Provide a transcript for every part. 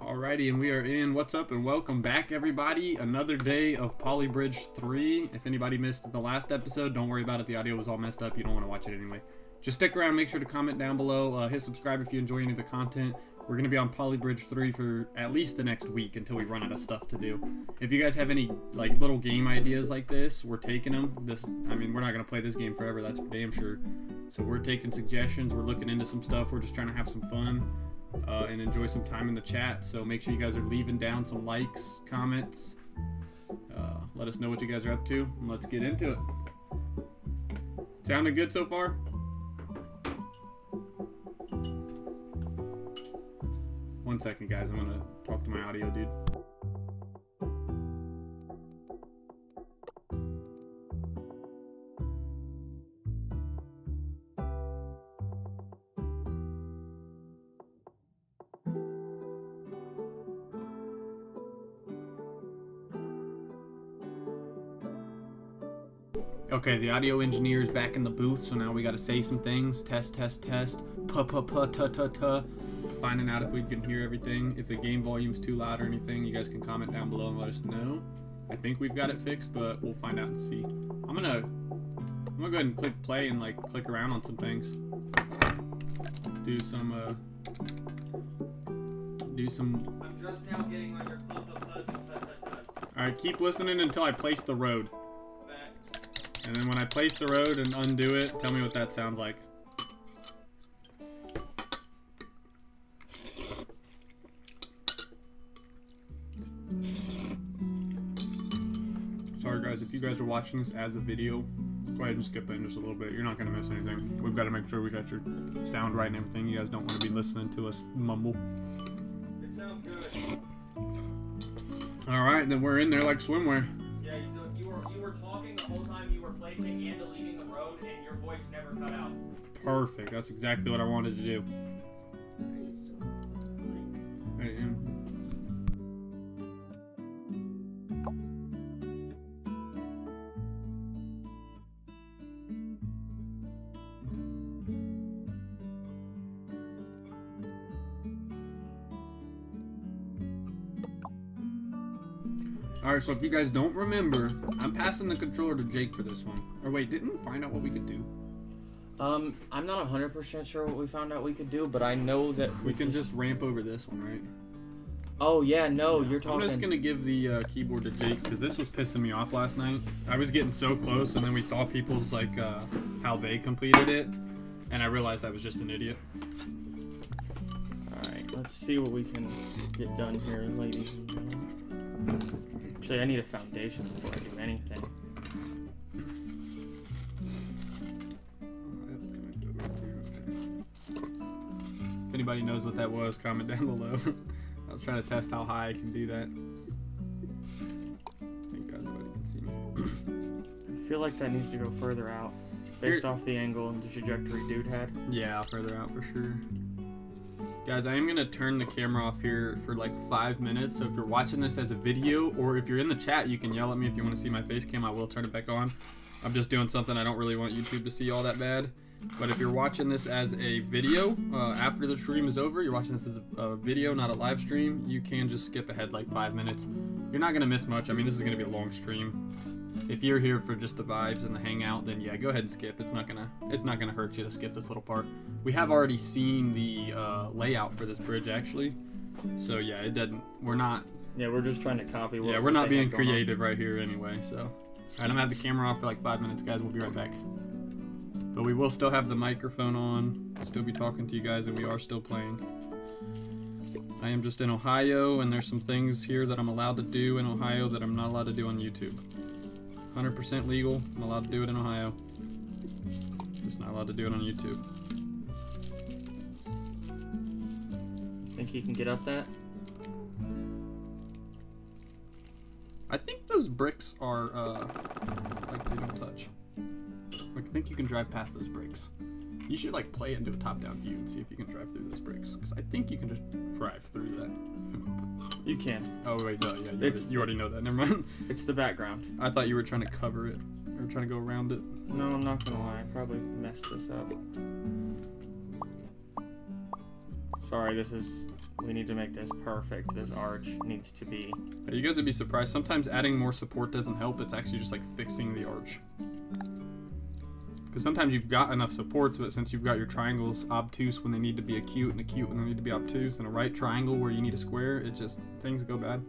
Alrighty, and we are in. What's up and welcome back, everybody. Another day of PolyBridge 3. If anybody missed the last episode, don't worry about it. The audio was all messed up. You don't want to watch it anyway. Just stick around. Make sure to comment down below. Hit subscribe if you enjoy any of the content. We're going to be on PolyBridge 3 for at least the next week until we run out of stuff to do. If you guys have any like little game ideas like this, we're taking them. I mean, we're not going to play this game forever. That's for damn sure. So we're taking suggestions. We're looking into some stuff. We're just trying to have some fun. And enjoy some time in the chat. So make sure you guys are leaving down some likes, comments. Let us know what you guys are up to, and let's get into it. Sounding good so far? One second, guys. I'm gonna talk to my audio dude. Okay, the audio engineer is back in the booth, so now we gotta say some things. Test, test, test. Pa-pa-pa-ta-ta-ta. Finding out if we can hear everything. If the game volume's too loud or anything, you guys can comment down below and let us know. I think we've got it fixed, but we'll find out and see. I'm gonna go ahead and click play and like click around on some things. Do some I'm just now getting on your pa-pa-pa-ta-ta-ta. Alright, keep listening until I place the road. And then when I place the road and undo it, tell me what that sounds like. Sorry guys, if you guys are watching this as a video, go ahead and skip in just a little bit. You're not going to miss anything. We've got to make sure we got your sound right and everything. You guys don't want to be listening to us mumble. It sounds good. Alright, then we're in there like swimwear. Yeah, you were talking the whole time you were placing and deleting the road, and your voice never cut out. Perfect. That's exactly what I wanted to do. I am. Alright, so if you guys don't remember, I'm passing the controller to Jake for this one. Or wait, didn't we find out what we could do? I'm not 100% sure what we found out we could do, but I know that we can just ramp over this one, right? Oh yeah, no, you're talking. I'm just gonna give the keyboard to Jake because this was pissing me off last night. I was getting so close, and then we saw people's like how they completed it, and I realized I was just an idiot. All right, let's see what we can get done here, ladies and gentlemen. Actually, I need a foundation before I do anything. If anybody knows what that was, comment down below. I was trying to test how high I can do that. Thank God nobody can see me. I feel like that needs to go further out, based off the angle and the trajectory dude had. Yeah, further out for sure. Guys, I am going to turn the camera off here for like 5 minutes, so if you're watching this as a video, or if you're in the chat, you can yell at me if you want to see my face cam. I will turn it back on. I'm just doing something I don't really want YouTube to see all that bad. But if you're watching this as a video, after the stream is over, you're watching this as a video, not a live stream, you can just skip ahead like 5 minutes. You're not going to miss much. I mean, this is going to be a long stream. If you're here for just the vibes and the hangout, then yeah, go ahead and skip. It's not gonna hurt you to skip this little part. We have already seen the layout for this bridge actually, so yeah, it doesn't. We're not. Yeah, we're just trying to copy. Yeah, we're not being creative right here anyway. So, alright, I'm gonna have the camera off for like 5 minutes, guys. We'll be right back. But we will still have the microphone on. Still be talking to you guys, and we are still playing. I am just in Ohio, and there's some things here that I'm allowed to do in Ohio that I'm not allowed to do on YouTube. 100% legal. I'm allowed to do it in Ohio. Just not allowed to do it on YouTube. Think you can get up that? I think those bricks are like they don't touch. Like, I think you can drive past those bricks. You should like play it into a top-down view and see if you can drive through those bricks, because I think you can just drive through that. You can. Oh wait, no, yeah, you already know that. Never mind. It's the background. I thought you were trying to cover it. You were trying to go around it. No, I'm not gonna lie. I probably messed this up. Sorry, this is We need to make this perfect. This arch needs to be... You guys would be surprised. Sometimes adding more support doesn't help. It's actually just like fixing the arch. Because sometimes you've got enough supports, but since you've got your triangles obtuse when they need to be acute and acute when they need to be obtuse, and a right triangle where you need a square, it just, things go bad.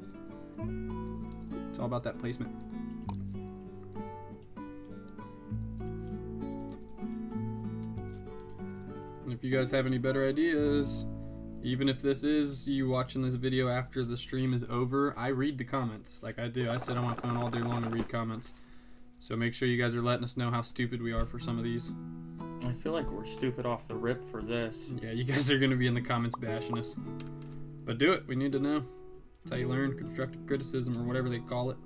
It's all about that placement. And if you guys have any better ideas, even if this is you watching this video after the stream is over, I read the comments like I do. I sit on my phone all day long and read comments. So make sure you guys are letting us know how stupid we are for some of these. I feel like we're stupid off the rip for this. Yeah, you guys are going to be in the comments bashing us. But do it. We need to know. That's how you learn constructive criticism or whatever they call it.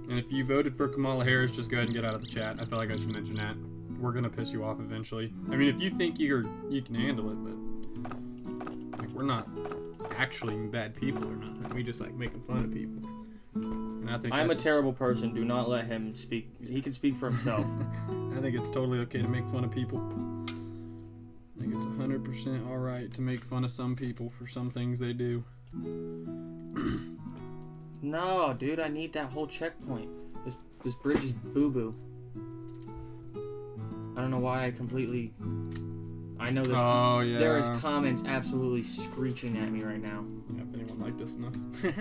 And if you voted for Kamala Harris, just go ahead and get out of the chat. I feel like I should mention that. We're going to piss you off eventually. I mean, if you think you can handle it, but like, we're not actually bad people or nothing. We just like making fun of people. And I think I'm a terrible person. Do not let him speak. He can speak for himself. I think it's totally okay to make fun of people. I think it's 100% alright to make fun of some people for some things they do. No, dude, I need that whole checkpoint. This bridge is boo-boo. I don't know why I completely... I know there's yeah. there is comments absolutely screeching at me right now. Yeah, if anyone liked us enough. Yeah,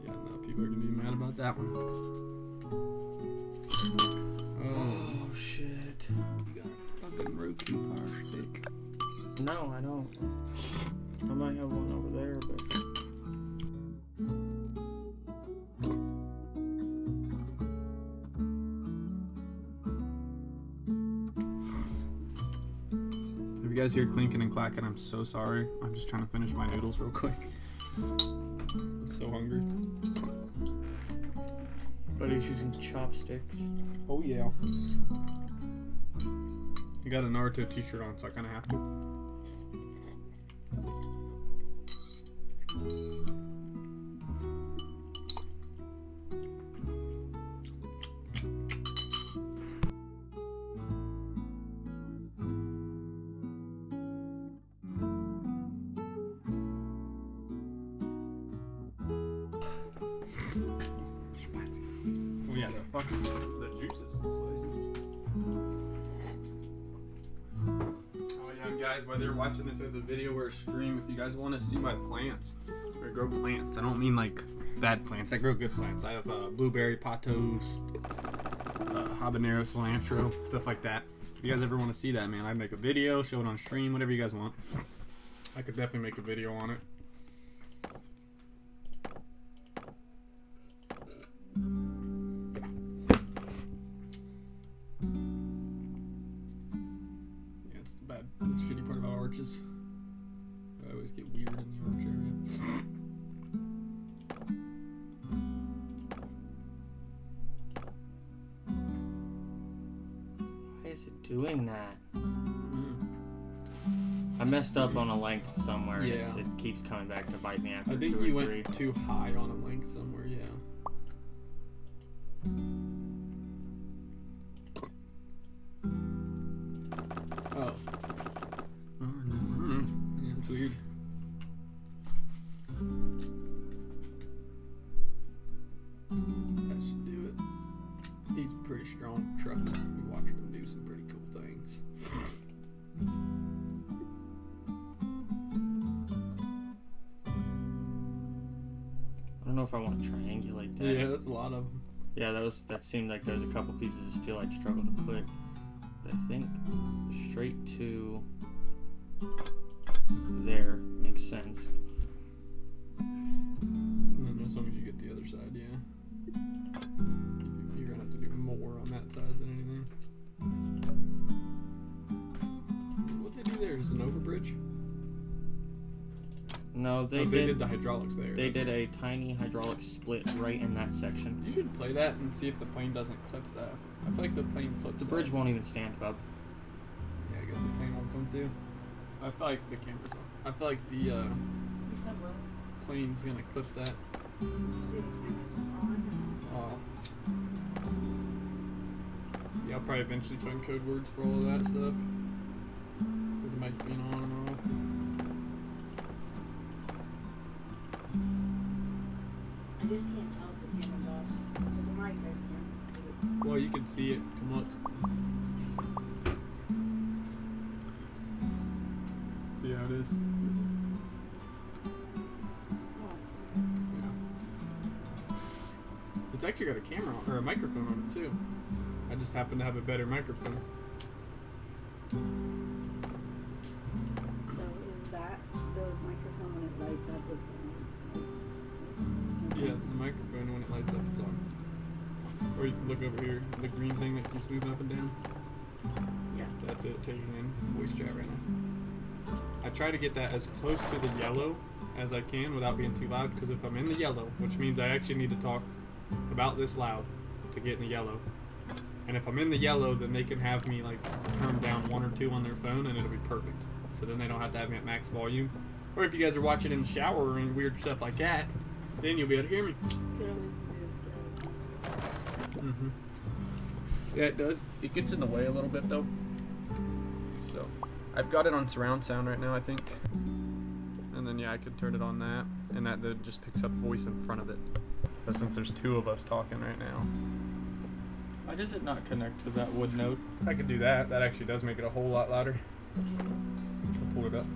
no, people are gonna be mad about that one. Oh shit. You got a fucking Roku Fire Stick. No, I don't. I might have one over there, but... If you guys hear clinking and clacking, I'm so sorry. I'm just trying to finish my noodles real quick. I'm so hungry. But he's using chopsticks. Oh yeah. I got a Naruto t-shirt on, so I kind of have to. Spicy. Oh yeah, the juices. Oh yeah, guys, whether you're watching this as a video or a stream, if you guys want to see my plants, I grow plants. I don't mean like bad plants. I grow good plants. I have blueberry, pothos, habanero, cilantro, stuff like that. If you guys ever want to see that, man, I'd make a video, show it on stream, whatever you guys want. I could definitely make a video on it. Yeah, it's the shitty part about arches. I always get weird in the arch area. Why is it doing that? I messed up on a length somewhere, Yeah. and it keeps coming back to bite me after I think 2 or you 3. went too high on a length somewhere, yeah. Oh. Yeah, that's weird. That should do it. He's a pretty strong trucker. We watched him do some pretty cool things. I don't know if I want to triangulate that. Yeah, that's a lot of them. Yeah, that seemed like there was a couple pieces of steel I'd struggle to click. But I think straight to there makes sense. And then as long as you get the other side, yeah. You're gonna have to do more on that side than anything. What'd they do there? Just an overbridge? No, they did the hydraulics there. They did a tiny hydraulic split right in that section. You should play that and see if the plane doesn't clip that. I feel like the plane clips The bridge that. won't even stand up. Yeah, I guess the plane won't come through. I feel like the camera's off. I feel like the You said what? plane's gonna clip that Did you say the camera's on? off. Yeah, I'll probably eventually find code words for all of that stuff. With the mic being on and off. I just can't tell if the camera's off. With the mic, I can. Well, you can see it. Come look. See how it is? Oh. Yeah. It's actually got a camera on, or a microphone on it too. I just happen to have a better microphone. So is that the microphone when it lights up? It's on. Yeah, the microphone when it lights up, it's on. Or you can look over here, the green thing that keeps moving up and down. Yeah. That's it, taking in voice chat right now. I try to get that as close to the yellow as I can without being too loud, because if I'm in the yellow, which means I actually need to talk about this loud to get in the yellow. And if I'm in the yellow, then they can have me like turn down 1 or 2 on their phone and it'll be perfect. So then they don't have to have me at max volume. Or if you guys are watching in the shower and weird stuff like that, then you'll be able to hear me. Could always move the. Yeah, it does. It gets in the way a little bit though. So I've got it on surround sound right now, I think. And then yeah, I could turn it on that, and that just picks up voice in front of it. But since there's 2 of us talking right now, Why does it not connect to that wood node? I could do that. That actually does make it a whole lot louder. I'll pull it up.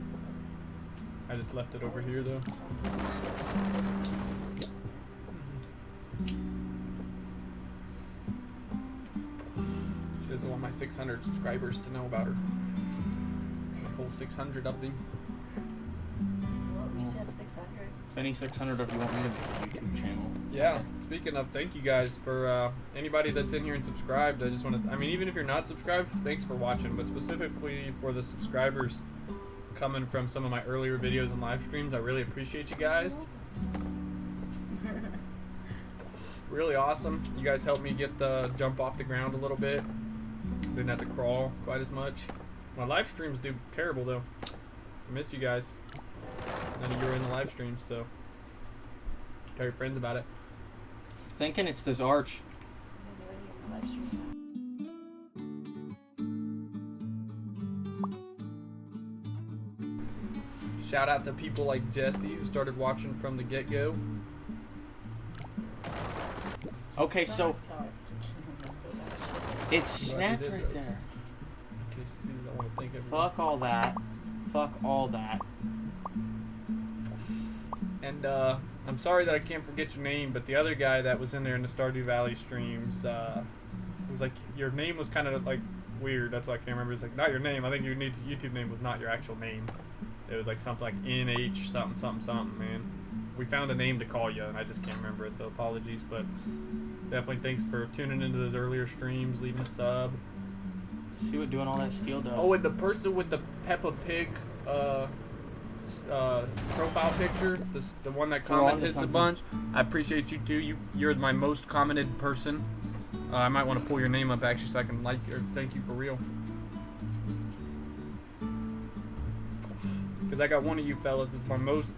I just left it over here though. She doesn't want my 600 subscribers to know about her. The whole 600 of them. Well, at least you have 600. If any 600 of you want me to make a YouTube channel. Yeah. Speaking of, thank you guys for anybody that's in here and subscribed. I just want to, I mean, even if you're not subscribed, thanks for watching. But specifically for the subscribers coming from some of my earlier videos and live streams, I really appreciate you guys. Really awesome. You guys helped me get the jump off the ground a little bit. Didn't have to crawl quite as much. My live streams do terrible though. I miss you guys. None of you were in the live streams, so tell your friends about it. Thinking it's this arch. Is anybody in the live stream? Shout out to people like Jesse who started watching from the get-go. Okay, so Nice car. it's snapped did right those. there. In case you don't want to think of it. Fuck all that. Fuck all that. And I'm sorry that I can't forget your name, but the other guy that was in there in the Stardew Valley streams, was like, your name was kind of like weird. That's why I can't remember. It's like, not your name. I think your YouTube name was not your actual name. It was like something like NH something something something, man. We found a name to call you, and I just can't remember it, so apologies. But definitely thanks for tuning into those earlier streams, leaving a sub. See what doing all that steel does. Oh, and the person with the Peppa Pig profile picture, the one that We're on to commented a something. bunch. I appreciate you too. You're my most commented person. I might want to pull your name up actually so I can like or thank you for real. Because I got one of you fellas as my most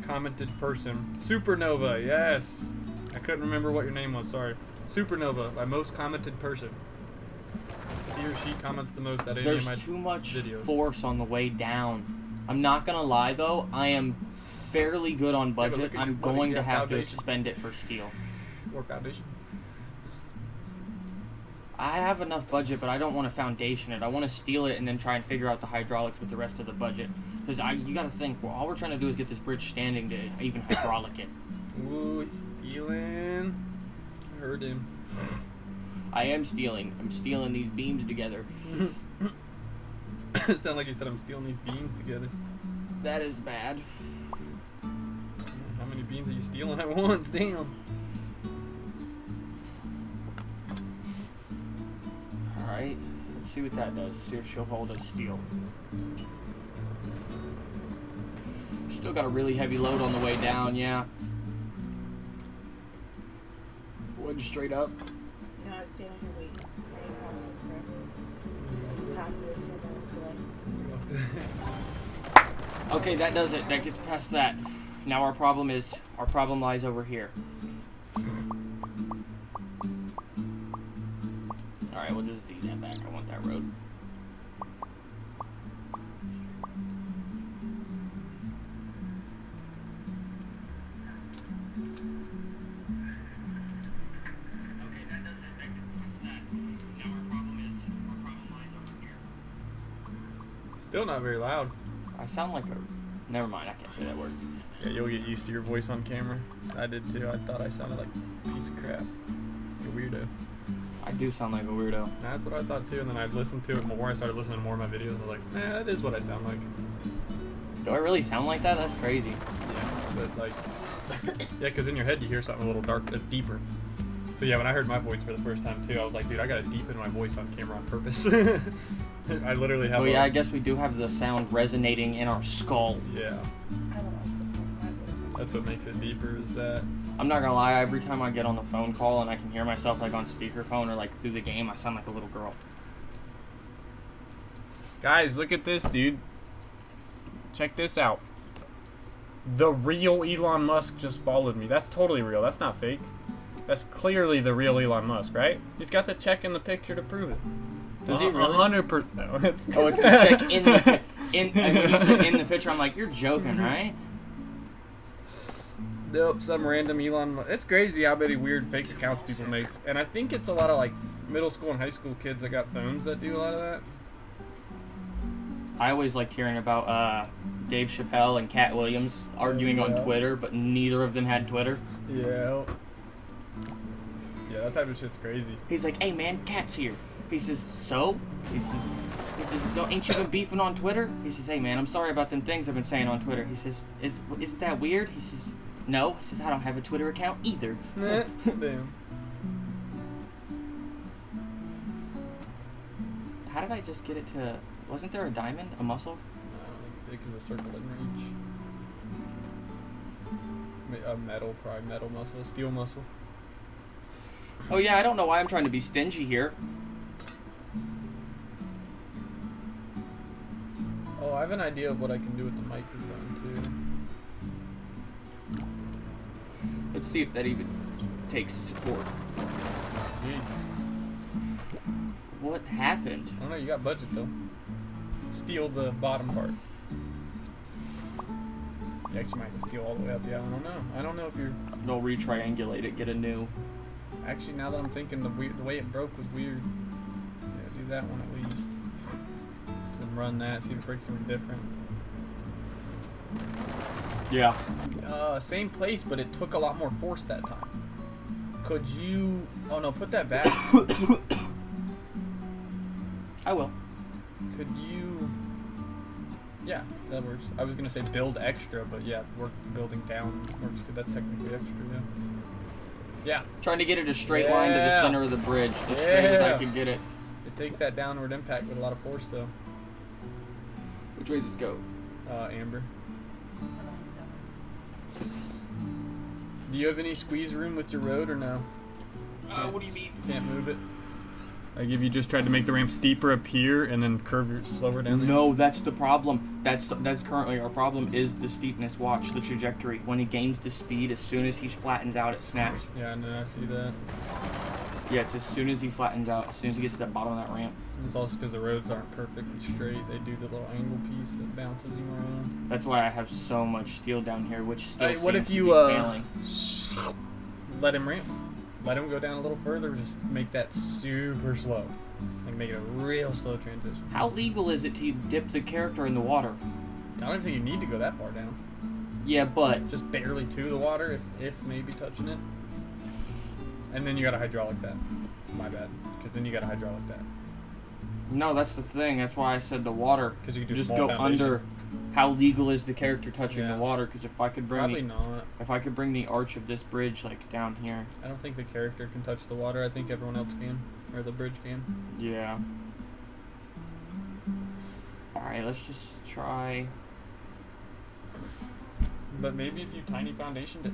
commented person. Supernova, yes. I couldn't remember what your name was, sorry. Supernova, my most commented person. He or she comments the most at any There's of my too much videos. force on the way down. I'm not gonna lie though, I am fairly good on but budget. look at I'm your- what going do to you got, have to foundation? expend it for steel. Or foundation. I have enough budget, but I don't want to foundation it. I want to steel it and then try and figure out the hydraulics with the rest of the budget. Because you got to think, well, all we're trying to do is get this bridge standing to even hydraulic it. Ooh, he's stealing. I heard him. I am stealing. I'm stealing these beams together. It sounded like you said I'm stealing these beans together. That is bad. How many beans are you stealing at once? Damn. Alright, let's see what that does. See if she'll hold us steel. Still got a really heavy load on the way down, yeah. Wood straight up. You know, I was standing here waiting for you to pass it forever. Pass it as soon as I look away. Okay, that does it. That gets past that. Now our problem lies over here. Alright, Alright, we'll just Z that back. I want that road. Still not very loud. I sound like a... Never mind, I can't say that word. Yeah, you'll get used to your voice on camera. I did too. I thought I sounded like a piece of crap. A weirdo. I do sound like a weirdo. That's what I thought too, and then I listened to it more. I started listening to more of my videos, and I was like, nah, that is what I sound like. Do I really sound like that? That's crazy. Yeah, but like, yeah, because in your head you hear something a little deeper. So yeah, when I heard my voice for the first time too, I was like, dude, I gotta deepen my voice on camera on purpose. I literally have. Oh yeah, I guess we do have the sound resonating in our skull. Yeah. I don't like listening to my voice. That's what makes it deeper. Is that? I'm not gonna lie, every time I get on the phone call and I can hear myself like on speakerphone or like through the game, I sound like a little girl. Guys, look at this, dude. Check this out. The real Elon Musk just followed me. That's totally real. That's not fake. That's clearly the real Elon Musk, right? He's got the check in the picture to prove it. Does he really? 100%. No, it's Oh, it's the check in the when you said in the picture. I'm like, you're joking, right? Nope, some random Elon Musk. It's crazy how many weird fake accounts people make. And I think it's a lot of like middle school and high school kids that got phones that do a lot of that. I always liked hearing about Dave Chappelle and Cat Williams arguing on Yeah. Twitter, but neither of them had Twitter. Yeah. Yeah, that type of shit's crazy. He's like, hey man, Cat's here. He says, so? He says, no, ain't you been beefing on Twitter? He says, hey man, I'm sorry about them things I've been saying on Twitter. He says, isn't that weird? He says, no. He says, I don't have a Twitter account either. Damn. How did I just get it to... Wasn't there a diamond? A muscle? No, I don't think because the circle didn't reach. A metal, probably metal muscle, steel muscle. Oh yeah, I don't know why I'm trying to be stingy here. Oh, I have an idea of what I can do with the microphone too. Let's see if that even takes support. Jeez. What happened? I don't know, you got budget though. Steal the bottom part. You actually might have to steal all the way up. Yeah, I don't know if you're... They'll retriangulate it, get a new... Actually, now that I'm thinking, the way it broke was weird. Yeah, do that one at least. Then run that, see if it breaks something different. Yeah. Same place, but it took a lot more force that time. Could you... Oh no, put that back. I will. Could you... Yeah, that works. I was gonna say build extra, but yeah, building down works good. That's technically extra, yeah. Yeah. Trying to get it a straight line to the Yeah. center of the bridge, as straight as I Yeah. can get it. It takes that downward impact with a lot of force, though. Which way does this go? Amber. Do you have any squeeze room with your road or no? What do you mean? Can't move it. Like if you just tried to make the ramp steeper up here and then curve it slower down there? No, that's the problem. That's currently our problem is the steepness. Watch the trajectory. When he gains the speed, as soon as he flattens out, it snaps. Yeah, no, I see that. Yeah, it's as soon as he flattens out, as soon as he gets to that bottom of that ramp. And it's also because the roads aren't perfectly straight. They do the little angle piece that bounces you around. That's why I have so much steel down here, which still Hey, what seems if to you be failing. let him ramp? Let him go down a little further. Just make that super slow. Like make it a real slow transition. How legal is it to dip the character in the water? I don't think you need to go that far down. Yeah, but Just barely to the water, if maybe touching it. And then you gotta hydraulic that. My bad. Because then you gotta hydraulic that. no, that's the thing. That's why I said the water. Because you can do Just small go foundation. under. How legal is the character touching Yeah. the water? Because if I could bring Probably not. if I could bring the arch of this bridge like down here. I don't think the character can touch the water. I think everyone else can. Or the bridge can. Yeah. Alright, let's just try. But maybe if you tiny foundationed it.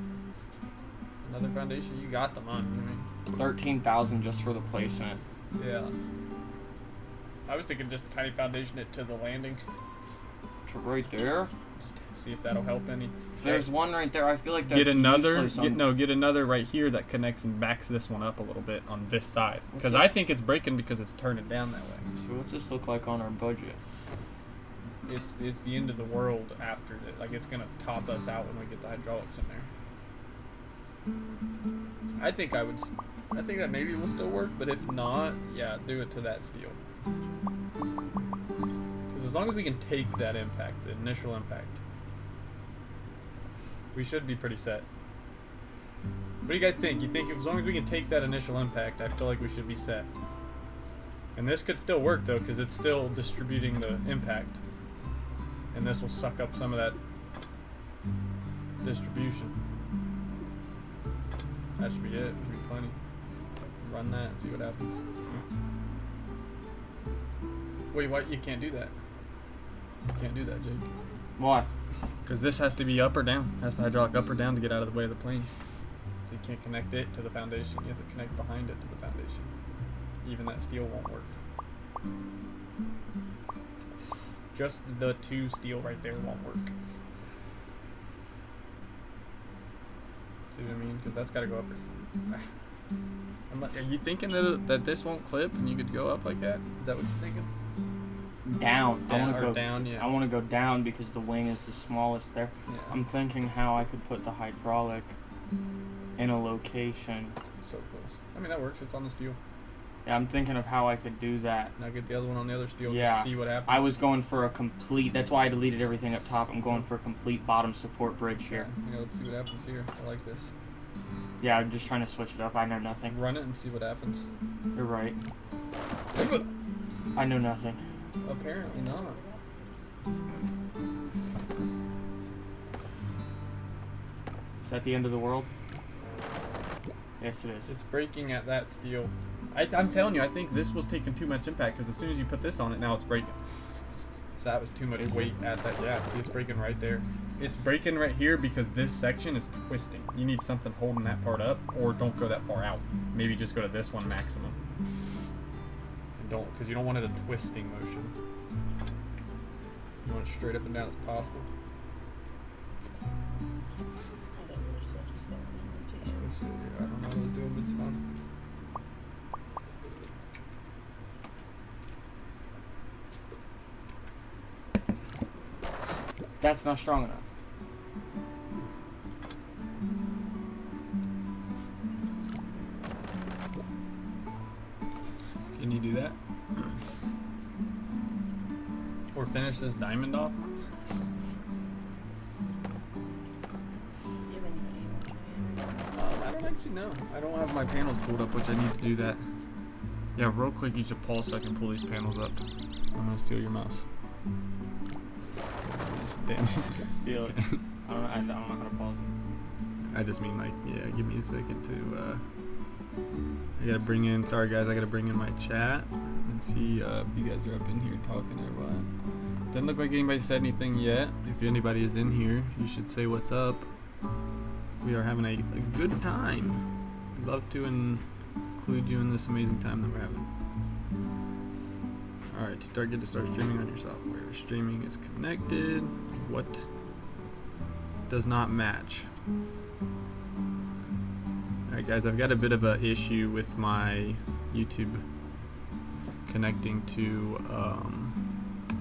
Another foundation, you got the money. I mean. 13,000 just for the placement. Yeah. I was thinking just tiny foundation it to the landing. To right there. Just see if that'll help any. There's one right there. I feel like there's Get another. usually some... Get another right here that connects and backs this one up a little bit on this side. What's Because this? I think it's breaking because it's turning down that way. So what's this look like on our budget? It's the end of the world after it. Like it's gonna top us out when we get the hydraulics in there. I think that maybe will still work, but if not, yeah, do it to that steel. Because as long as we can take that impact, the initial impact, we should be pretty set. What do you guys think? You think as long as we can take that initial impact, I feel like we should be set. And this could still work though, because it's still distributing the impact. And this will suck up some of that distribution. That should be it. Should be plenty. Run that and see what happens. Wait, what? You can't do that. You can't do that, Jake. Why? Because this has to be up or down. Has the hydraulic up or down to get out of the way of the plane. So you can't connect it to the foundation. You have to connect behind it to the foundation. Even that steel won't work. Just the two steel right there won't work. See what I mean? Because that's got to go up. Are you thinking that this won't clip and you could go up like that? Is that what you're thinking? Down. I want to go down. Yeah. I want to go down because the wing is the smallest there. Yeah. I'm thinking how I could put the hydraulic in a location. So close. I mean that works. It's on the steel. Yeah, I'm thinking of how I could do that. Now get the other one on the other steel. Yeah. To see what happens. I was going for a complete. That's why I deleted everything up top. I'm going for a complete bottom support bridge here. Yeah, let's see what happens here. I like this. Yeah, I'm just trying to switch it up. I know nothing. Run it and see what happens. You're right. I know nothing. Apparently not. Is that the end of the world? Yes, it is. It's breaking at that steel. I'm telling you, I think this was taking too much impact because as soon as you put this on it, now it's breaking. So that was too much weight at that. Yeah, see, it's breaking right there. It's breaking right here because this section is twisting. You need something holding that part up, or don't go that far out. Maybe just go to this one maximum. And don't, because you don't want it a twisting motion. You want it straight up and down as possible. I thought you were still just filming in rotation. I don't know what I was doing, but it's fun. That's not strong enough. Can you do that? Or finish this diamond off? Do you have anybody I don't actually know. I don't have my panels pulled up, which I need to do that. Yeah, real quick, you should pause so I can pull these panels up. I'm gonna steal your mouse. Damn. Steal it. I'm not gonna pause it. I just mean like, yeah, give me a second to, I gotta bring in, sorry guys, I gotta bring in my chat and see if you guys are up in here talking or what. Doesn't look like anybody said anything yet. If anybody is in here, you should say what's up. We are having a good time. I'd love to include you in this amazing time that we're having. Alright, get to start streaming on your software. Streaming is connected. What does not match? Alright guys, I've got a bit of an issue with my YouTube connecting to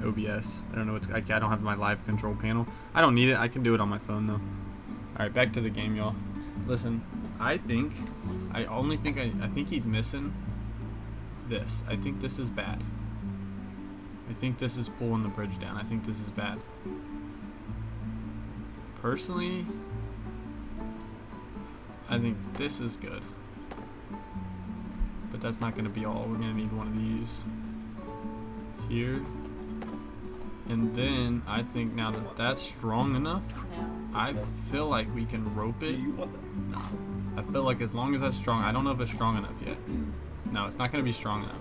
OBS. I don't know what's, I don't have my live control panel. I don't need it, I can do it on my phone though. Alright, back to the game, y'all. Listen, I think he's missing this. I think this is bad. I think this is pulling the bridge down. I think this is bad. Personally, I think this is good. But that's not going to be all. We're going to need one of these here. And then I think now that that's strong enough, I feel like we can rope it. No. I feel like as long as that's strong, I don't know if it's strong enough yet. No, it's not going to be strong enough.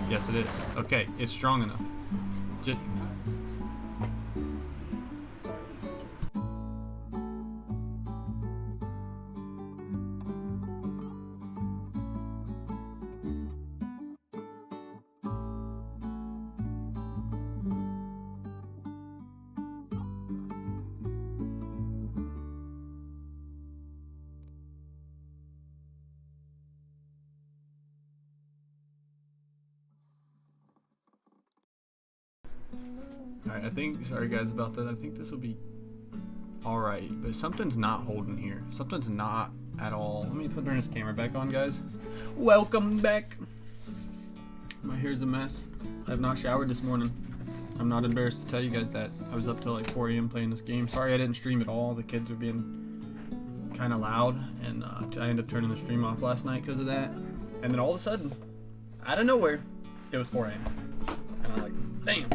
Yes, it is. Okay, it's strong enough. Just Alright, I think, sorry guys about that. I think this will be alright, but something's not holding here. Something's not at all. Let me put this camera back on, guys. Welcome back. My hair's a mess. I have not showered this morning. I'm not embarrassed to tell you guys that. I was up till like 4 a.m. playing this game. Sorry I didn't stream at all. The kids were being kind of loud, and I ended up turning the stream off last night because of that. And then all of a sudden, out of nowhere, it was 4 a.m. And I'm like, damn.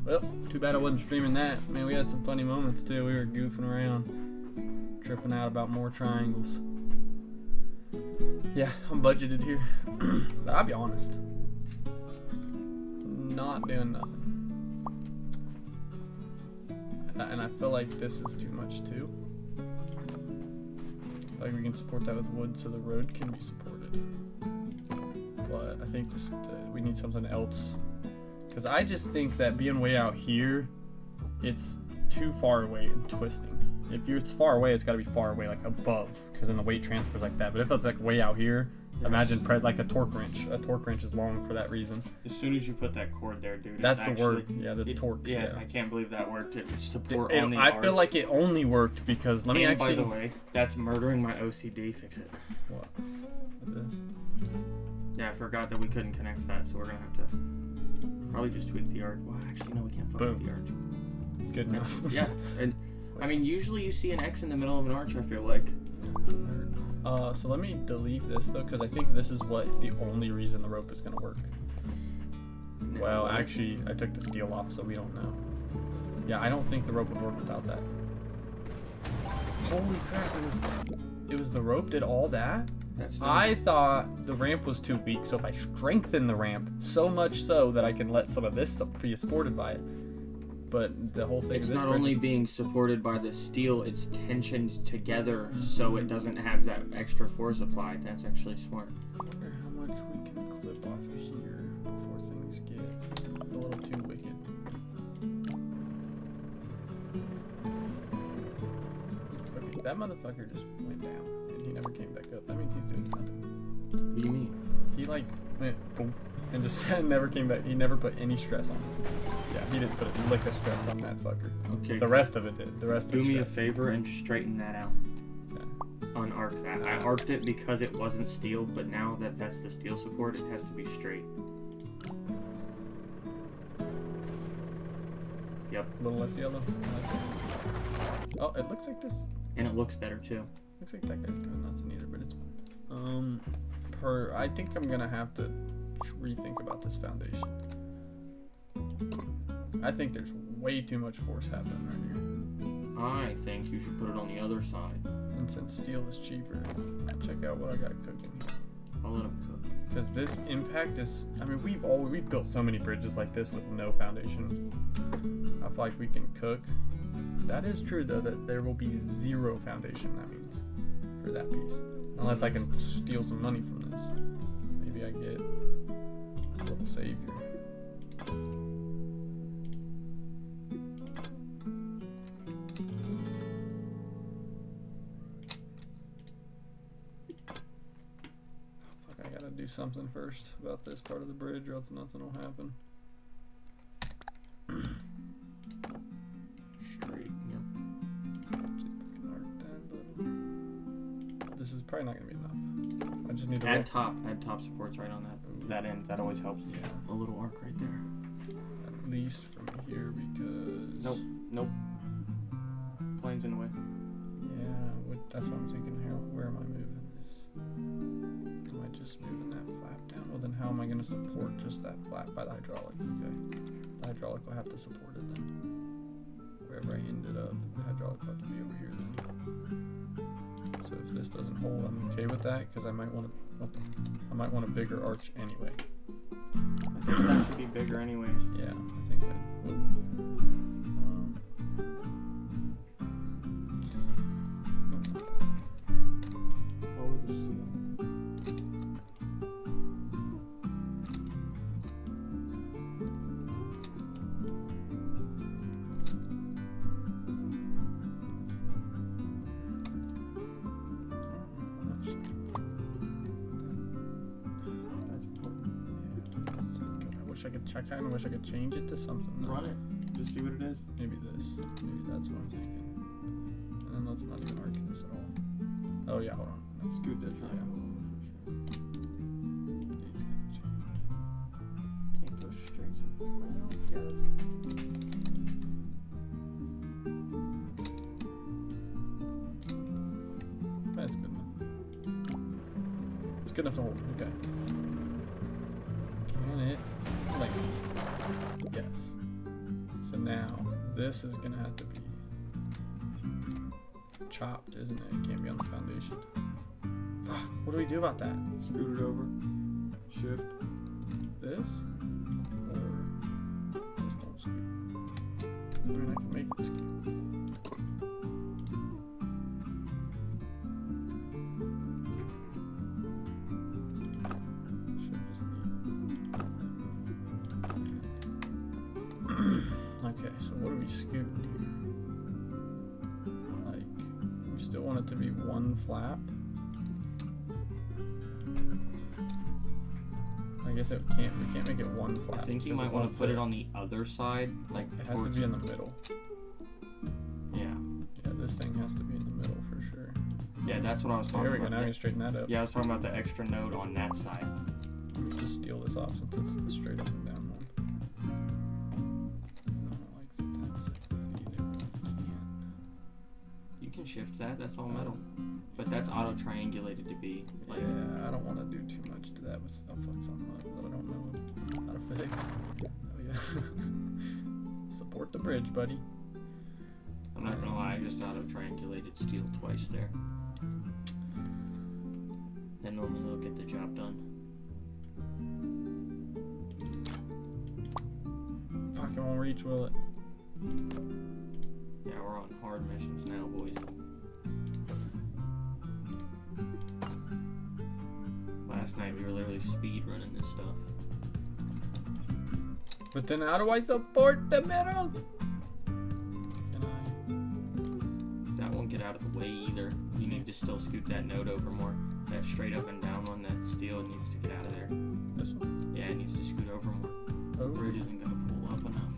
Well, too bad I wasn't streaming that. Man, we had some funny moments too. We were goofing around, tripping out about more triangles. Yeah, I'm budgeted here. But I'll be honest. Not doing nothing. And I feel like this is too much too. Like we can support that with wood so the road can be supported. But I think we need something else. Because I just think that being way out here, it's too far away and twisting. If it's far away, it's got to be far away, like above. Because then the weight transfers like that. But if it's like way out here, imagine like a torque wrench. A torque wrench is long for that reason. As soon as you put that cord there, dude. That's the word. Yeah, the torque. Yeah, I can't believe that worked. It support It, on the I arch. feel like it only worked because let me and actually. by the way, that's murdering my OCD. Fix it. What? What is? Yeah, I forgot that we couldn't connect that, so we're gonna have to probably just tweak the arch. Well, actually, no, we can't fuck with the arch. Good enough. Yeah, and I mean, usually you see an X in the middle of an arch. I feel like. So let me delete this though, because I think this is what the only reason the rope is gonna work. No. Well, actually, I took the steel off, so we don't know. Yeah, I don't think the rope would work without that. Holy crap! It was the rope did all that. That's I thought the ramp was too weak, so if I strengthen the ramp so much so that I can let some of this be supported by it. But the whole thing. It's of this not bridge only is- being supported by the steel, it's tensioned together so it doesn't have that extra force applied. That's actually smart. I wonder how much we can clip off of here before things get a little too wicked. Okay, that motherfucker just went down and he never came back up. That means he's doing nothing. What do you mean? He like went boom and just never came back. He never put any stress on it. Yeah, he didn't put a lick of stress on that fucker. Okay. The rest of it did. The rest Do of it me a stress. favor and straighten that out. Yeah. Unarc that. I arced it because it wasn't steel, but now that that's the steel support, it has to be straight. Yep. A little less yellow. Oh, it looks like this. And it looks better too. Looks like that guy's doing nothing either, but it's fine. I think I'm gonna have to rethink about this foundation. I think there's way too much force happening right here. I think you should put it on the other side. And since steel is cheaper, check out what I got cooking here. I'll let them cook. Because this impact is, I mean, we've built so many bridges like this with no foundation. I feel like we can cook. That is true though, that there will be zero foundation, that means, for that piece. Unless I can steal some money from this. Maybe I get a little savior. Fuck, I gotta do something first about this part of the bridge or else nothing will happen. Straight, yep. See if I can arc that a little. This is probably not gonna be enough. I just need to Add top supports right on that end. That always helps. Yeah, A little arc right there. at least from here because. Nope. Plane's in the way. Yeah, that's what I'm thinking. Where am I moving this? Am I just moving that flap down? Well, then how am I going to support just that flap by the hydraulic? Okay, the hydraulic will have to support it then. Wherever I ended up, the hydraulic will have to be over here then. So if this doesn't hold, I'm okay with that because I might want a bigger arch anyway. I think that should be bigger anyways. Yeah, I think that. Lower the steel. wish I could check. I kind of wish I could change it to something. Run it. Just see what it is. Maybe this. Maybe that's what I'm thinking. And then let's not even arc this at all. Oh yeah, hold on. No. Scoot that triangle over for It's gonna change. sure. Make those strings. Well, yes. That's good enough. It's good enough to hold. Okay. Can it? Like. Yes. So now this is gonna have to be chopped, isn't it? It can't be on the foundation. Fuck. What do we do about that? Scoot it over. Shift. This? Or just don't scoot? I mean, I can make it scoot. Should just need. Okay, so what do we scoot here? Like, we still want it to be one flap. I guess it can't. We can't make it one flap. I think you because might it want won't to put fit. it on the other side, like It has to towards. be in the middle. Yeah. Yeah, this thing has to be in the middle for sure. Yeah, that's what I was talking There we go. about. Now we can straighten that up. Yeah, I was talking about the extra node on that side. Let me just steal this off since it's the straight up and down one. I don't like that that's like that either. You can shift that. That's all metal. But that's auto triangulated to be like. Yeah, I don't want to do too much to that. I'll fuck something up that I don't know how to fix. Oh yeah. Support the bridge, buddy. I'm not gonna lie, I just auto triangulated steel twice there. Then normally they'll get the job done. Fuck, it won't reach, will it? Yeah, we're on hard missions now, boys. Last night we were literally speed running this stuff. But then how do I support the middle? Can I? That won't get out of the way either. You need to still scoot that node over more. That straight up and down one, that steel needs to get out of there. This one? Yeah, it needs to scoot over more. The Over? bridge isn't gonna pull up enough.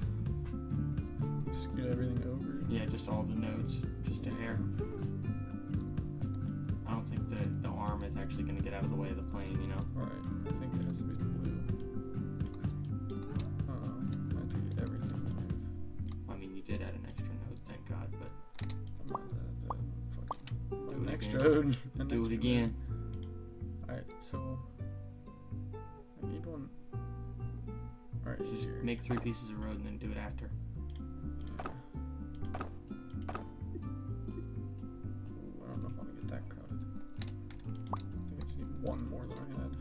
Scoot everything over? Yeah, just all the nodes, just a hair. I don't think the arm is actually gonna get out of the way of the plane, you know? Alright, I think it has to be the blue. I have to get everything moved. I mean, you did add an extra node, thank God, but I might have Do an it extra again. node. do it again. Alright, so I need one. Alright, Just here. make 3 pieces of road and then do it after. Ooh, I don't know if I want to get that crowded. I think I just need one more than I had.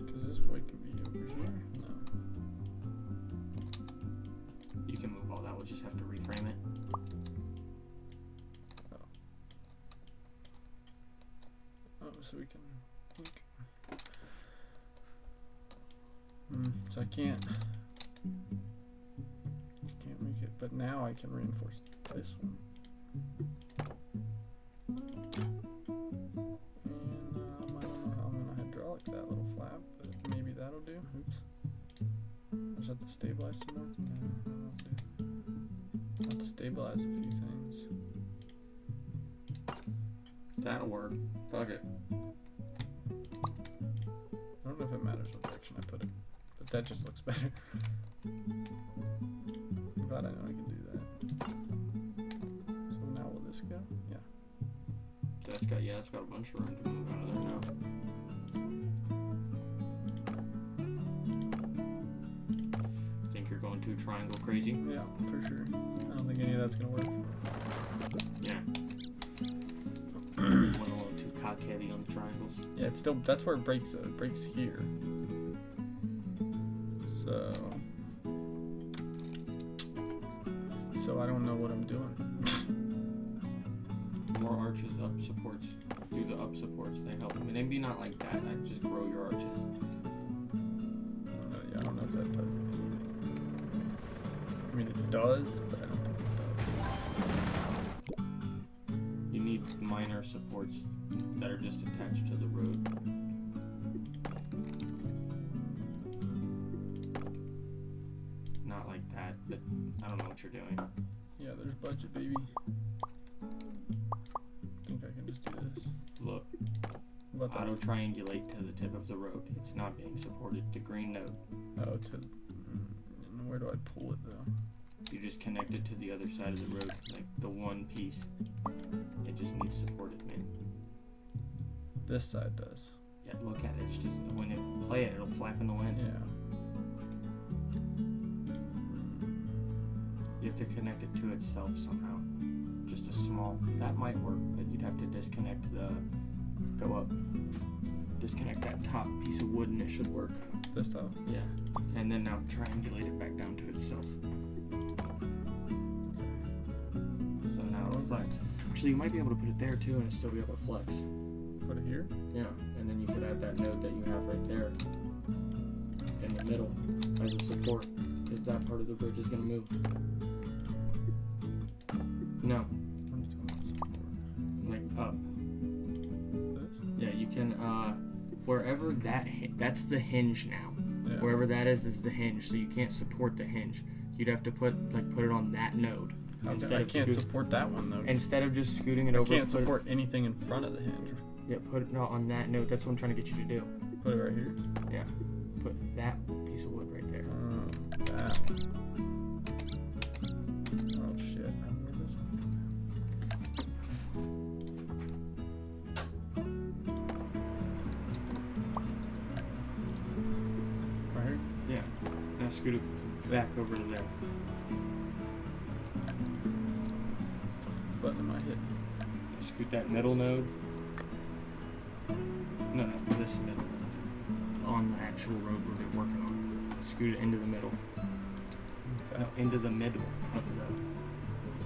Because this boy can be over here. No. You can move all that, we'll just have to reframe it. Oh, so we can link. So I can't make it, but now I can reinforce this one. And I don't know how I'm gonna hydraulic that little flap, but maybe that'll do. Oops. I just have to stabilize some more. No, that'll do. I have to stabilize a few things. That'll work. Fuck it. I don't know if it matters what direction I put it, but that just looks better. Glad I know I can do that. So now will this go? Yeah. That's got a bunch of room to move out of there now. Think you're going too triangle crazy? Yeah, for sure. I don't think any of that's gonna work. Yeah. Went a little too cock heavy on the triangles. Yeah, it's still, that's where it breaks here. So I don't know what I'm doing. More arches, up supports. Do the up supports, they help. I mean, maybe not like that, I'd just grow your arches. I don't know if that does anything. I mean, it does, but I don't think it does. You need minor supports that are just attached to the road. like that, but I don't know what you're doing. Yeah, there's budget, baby. I think I can just do this. Look, What about auto triangulate to the tip of the road. It's not being supported. The green node. that? Oh, where do I pull it though? You just connect it to the other side of the road, like the one piece. It just needs supported, man. This side does. Yeah, look at it. It's just when it play it, it'll flap in the wind. Yeah. You have to connect it to itself somehow. Just a small. That might work, but you'd have to disconnect the. Go up. Disconnect that top piece of wood, and it should work. This top? Yeah. And then now triangulate it back down to itself. So now it'll flex. Actually, you might be able to put it there too, and it'll still be able to flex. Put it here? Yeah, and then you could add that node that you have right there in the middle as a support, because that part of the bridge is going to move. No, like up. This? Yeah, you can, wherever that's the hinge now. Yeah. Wherever that is the hinge, so you can't support the hinge. You'd have to put it on that node. Okay, Instead I of can't support that one though. Instead of just scooting it I over. can't support anything in front of the hinge. Yeah, put it on that node. That's what I'm trying to get you to do. Put it right here. Yeah, put that piece of wood right there. That one. Oh shit! I remember this one. Right here. Yeah. Now scoot it back over to there. Button am I hitting? Scoot that middle node. No, this middle node. On the actual road where they're working on. Scoot it into the middle. Okay. No, into the middle of the.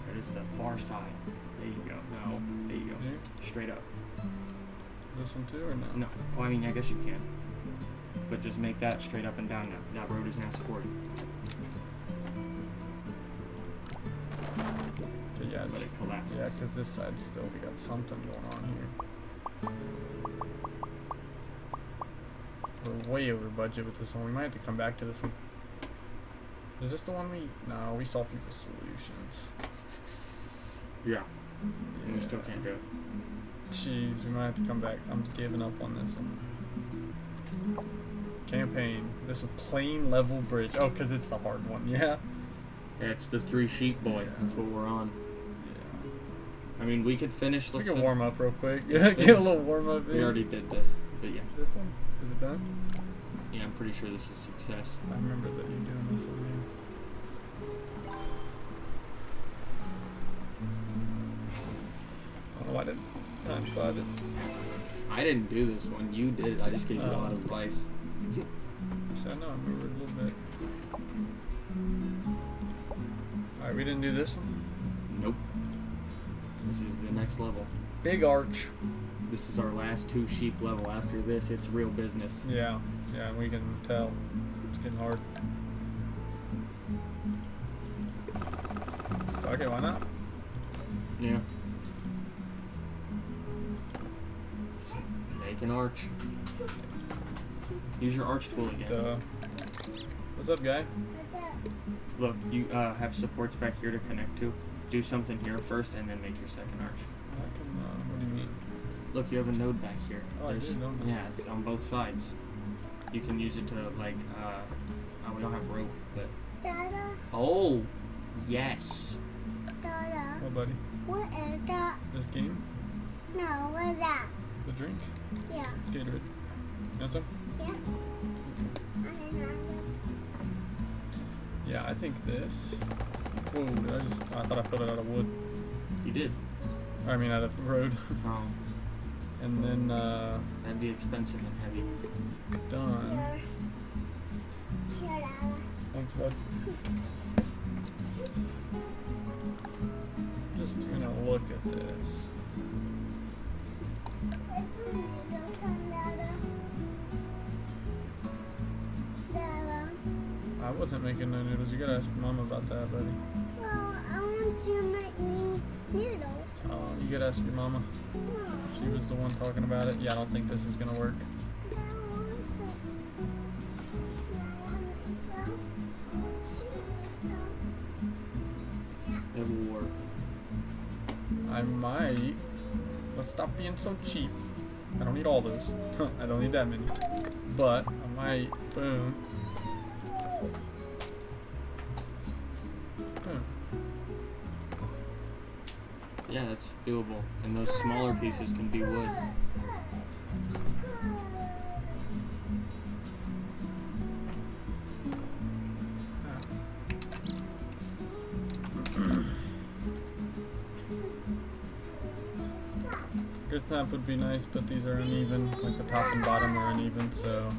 That is the far side. There you go. No, there you go. Here? Straight up. This one too, or no? No. Well, I mean, I guess you can. But just make that straight up and down now. That road is now supported. Okay, yeah, Let it collapse. yeah, because this side still we got something going on here. We're way over budget with this one. We might have to come back to this one. Is this the one we? No, we saw people's solutions. Yeah. And we still can't do it. Jeez, we might have to come back. I'm giving up on this one. Campaign. This is plain level bridge. Oh, because it's the hard one. Yeah. It's the 3 sheep boy. That's what we're on. Yeah. I mean, we could finish. We Let's can fin- warm up real quick. Yeah, get a little warm up in. We already did this, but yeah. This one? Is it done? Yeah, I'm pretty sure this is success. I remember that you're doing this one. Yeah. I don't know why I didn't time slide it. I didn't do this one. You did it. I just gave you a lot of advice. So I know I remember it a little bit. Alright, we didn't do this one. Nope. This is the next level. Big arch. This is our last 2 sheep level. After this, it's real business. Yeah, yeah, we can tell. It's getting hard. Okay, why not? Yeah. Make an arch. Use your arch tool again. Duh. What's up, guy? Look, you have supports back here to connect to. Do something here first, and then make your second arch. I can, what do you mean? Look, you have a node back here. Oh, I do, don't I? Yeah, it's on both sides. You can use it to, like, oh, we don't have rope, but... Dada, Oh, yes. Dada, What, buddy? what is that? This game? No, what is that? The drink? Yeah, It's Gatorade. You want some? yeah. I didn't know. Yeah, I think this. Whoa, I thought I put it out of wood. You did. I mean, out of road. Oh, And then, that'd be expensive and heavy. done. Here. Here, Dada. Thanks, bud. Just gonna look at this. Dada. I wasn't making no noodles. You gotta ask your mama about that, buddy. Well, I want to make me noodles. Oh, you gotta ask your mama. No, She was the one talking about it. Yeah, I don't think this is gonna work. I want it. I want it so. I might. Let's stop being so cheap. I don't need all those. I don't need that many. But I might. Boom. Boom. Yeah, that's doable. And those smaller pieces can be wood. Good snap would be nice, but these are uneven. Like the top and bottom are uneven, so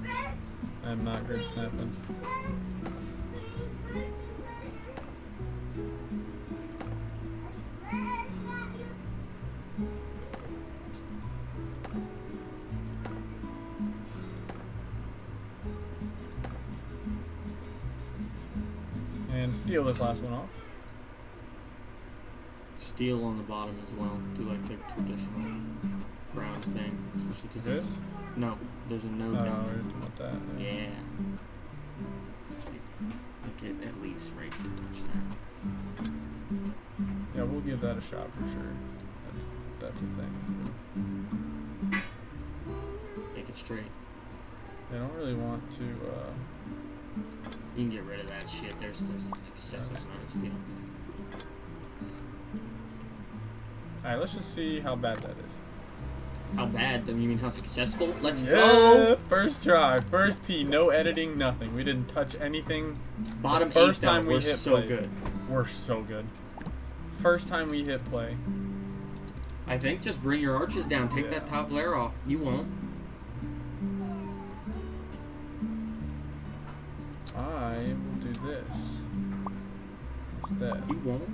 I'm not good snapping. And steal this last one off. Steel on the bottom as well. Do like the traditional ground thing, especially because This? No, there's a node Oh, down we're there. talking about that. Yeah. Make it at least right to touch that. Yeah, we'll give that a shot for sure. That's a thing. Make it straight. I don't really want to. You can get rid of that shit. There's excessive amount of steel. Alright, let's just see how bad that is. How bad? You mean how successful? Let's Yeah, go! first try, first tee, no editing, nothing. We didn't touch anything. Bottom The first eight, though, time we we're hit so play. good. We're so good. First time we hit play. I think just bring your arches down. Take Yeah. that top layer off. You won't. I will do this instead. You won't.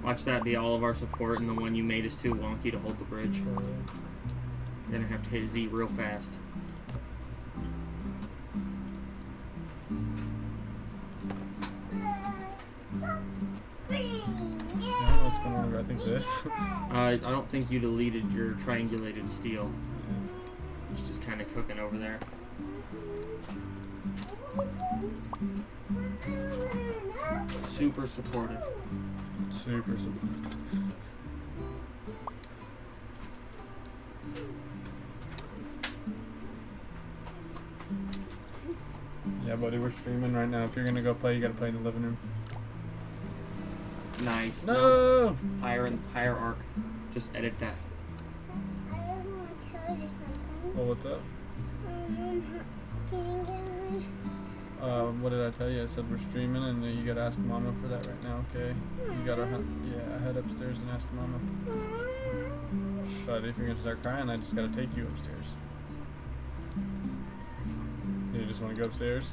Watch that be all of our support, and the one you made is too wonky to hold the bridge. You're gonna have to hit Z real fast. What's going on? I think this. I don't think you deleted your triangulated steel. It's just kind of cooking over there. Super supportive. Super supportive. Yeah, buddy, we're streaming right now. If you're gonna go play, you gotta play in the living room. Nice. No! Higher arc. Just edit that. Well, what's up? What did I tell you? I said we're streaming, and you gotta ask Mama for that right now, okay? You gotta, head upstairs and ask Mama. But if you're gonna start crying, I just gotta take you upstairs. You just wanna go upstairs?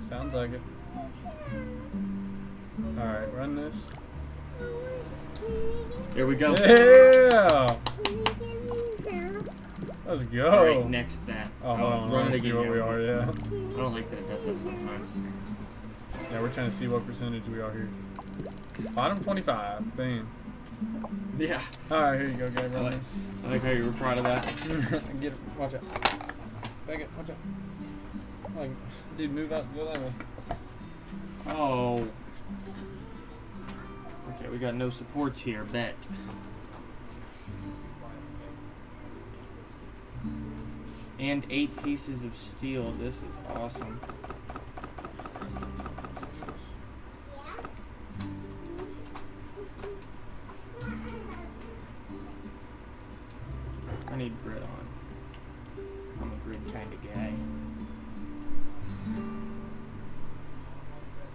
Sounds like it. Alright, run this. There we go. Yeah! Let's go. Alright, next that. Oh, hold on. Run Run it see again. what we are, yeah. I don't like that it does that sometimes. Yeah, we're trying to see what percentage we are here. Bottom 25. Bam. Yeah. Alright, here you go, guy. Run this. I like how you were proud of that. Get it. Watch out. Back it. Watch out. Like, dude, move out. Go that way. Oh. Okay, we got no supports here. Bet. And 8 pieces of steel. This is awesome. I need grid on. I'm a grid kind of guy.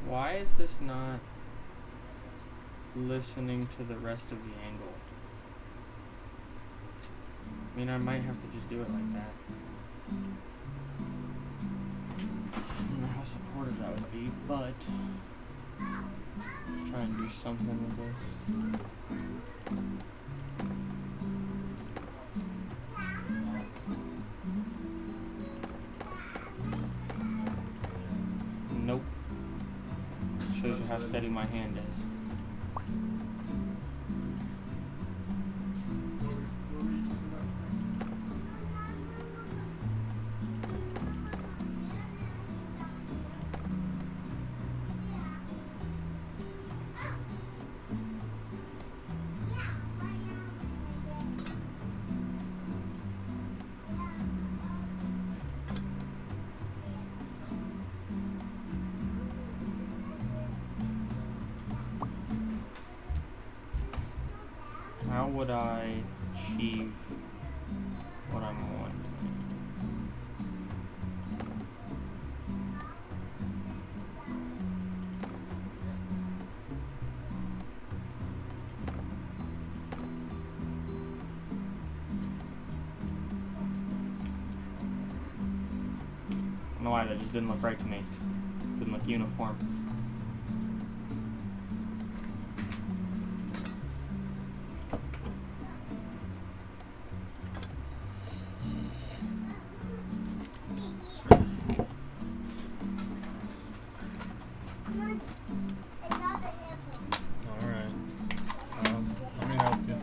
Why is this not listening to the rest of the angle? I mean, I might have to just do it like that. I don't know how supportive that would be, but just try and do something with this. Nope. Shows you how steady my hand is. How would I achieve what I'm wanting? I don't know why that just didn't look right to me. Didn't look uniform. Alright. Let me help you.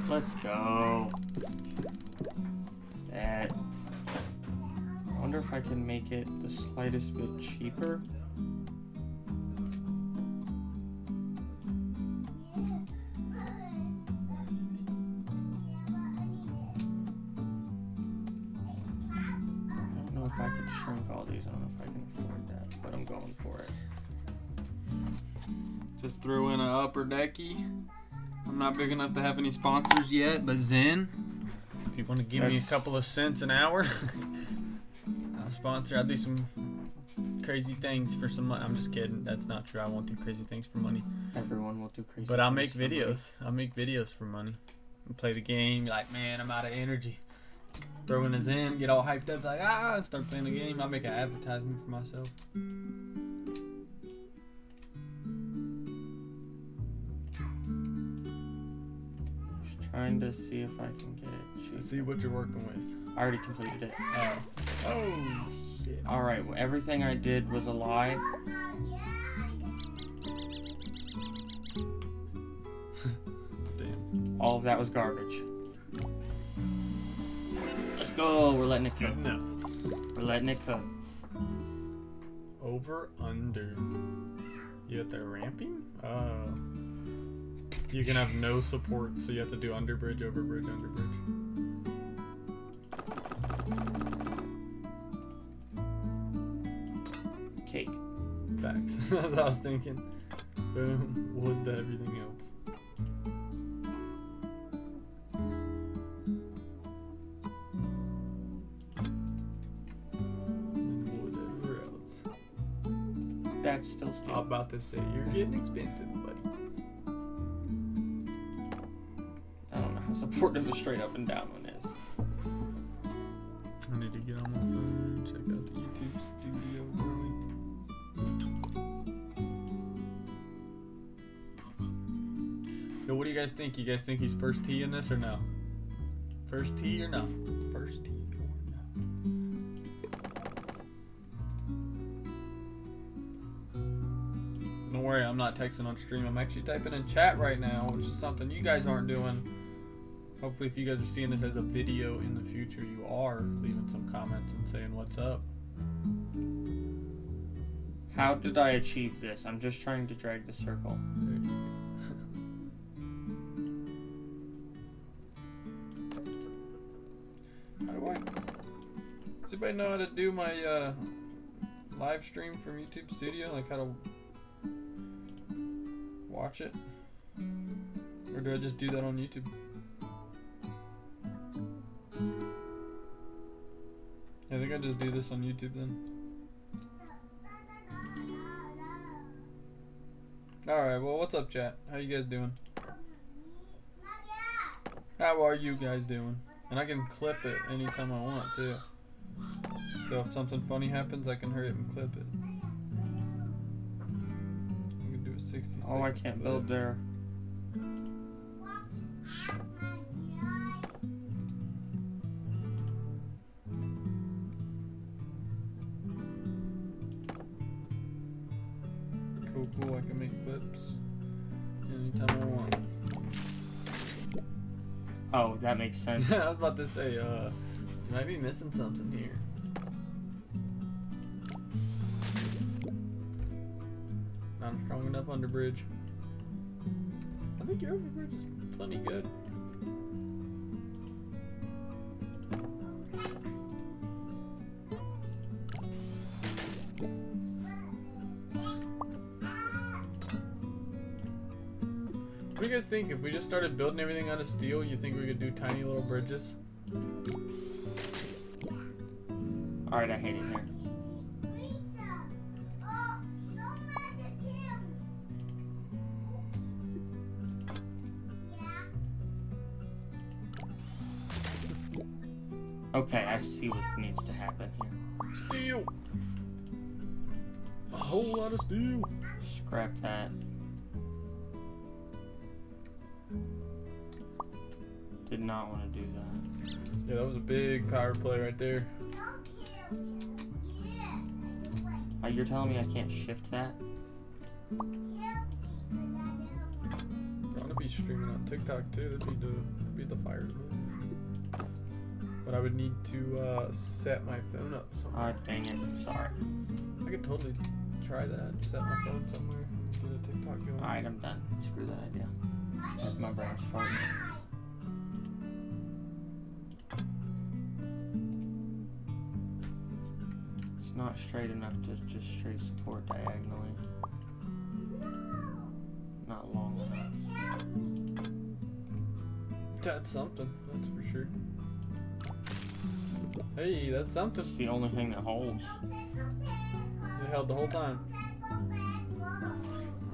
Let's go. That. I wonder if I can make it the slightest bit cheaper. I don't know if I can shrink all these. I don't know if I can afford that, but I'm going for it. Just threw in an upper decky. I'm not big enough to have any sponsors yet, but Zen, if you want to give me a couple of cents an hour, I'll sponsor. I'll do some crazy things for some money. I'm just kidding. That's not true. I won't do crazy things for money. Everyone will do crazy But I'll things make for money. videos. I'll make videos for money. And play the game. You're like, man, I'm out of energy. Throw in a Zen, get all hyped up, like, and start playing the game. I'll make an advertisement for myself. Trying to see if I can get it cheap. Let's see what you're working with. I already completed it. Oh, shit. Alright, well, everything I did was a lie. Damn. All of that was garbage. Let's go. We're letting it cook. Good enough. We're letting it cook. Over, under. You have to ramping? Oh. You can have no support, so you have to do underbridge, overbridge, underbridge. Cake. Facts. That's what I was thinking. Boom. Wood to everything else. And wood everywhere else. That's still I'm steel. about to say, you're getting expensive, buddy. I don't know how supportive the straight up and down one is. I need to get on my phone and check out the YouTube studio really. Yo, what do you guys think? You guys think he's first tee in this or no? First tee or no? First tee or no? Don't worry, I'm not texting on stream. I'm actually typing in chat right now, which is something you guys aren't doing. Hopefully, if you guys are seeing this as a video in the future, you are leaving some comments and saying what's up. How did I achieve this? I'm just trying to drag the circle. There you go. How do I? Does anybody know how to do my live stream from YouTube Studio? Like how to watch it? Or do I just do that on YouTube? I think I just do this on YouTube then. Alright, well, what's up, chat? How you guys doing? How are you guys doing? And I can clip it anytime I want, too. So if something funny happens, I can hurry up and clip it. We can do a 60 Oh, I second can't clip. build there. ships anytime I want. Oh, that makes sense. I was about to say, you might be missing something here. Not a strong enough underbridge. I think your overbridge is plenty good. What do you guys think? If we just started building everything out of steel, you think we could do tiny little bridges? Alright, I hate it here. Okay, I see what needs to happen here. Steel! A whole lot of steel! Scrap that. Did not want to do that. Yeah, that was a big power play right there. You're telling me I can't shift that? I'm gonna be streaming on TikTok too. That'd be the fire move. But I would need to set my phone up somewhere. Alright, dang it. Sorry. I could totally try that. Set my phone somewhere. Get a TikTok going. Alright, I'm done. Screw that idea. My brain's farting. It's not straight enough to just straight support diagonally. Not long enough. That's something. That's for sure. Hey, that's something. It's the only thing that holds. It held the whole time.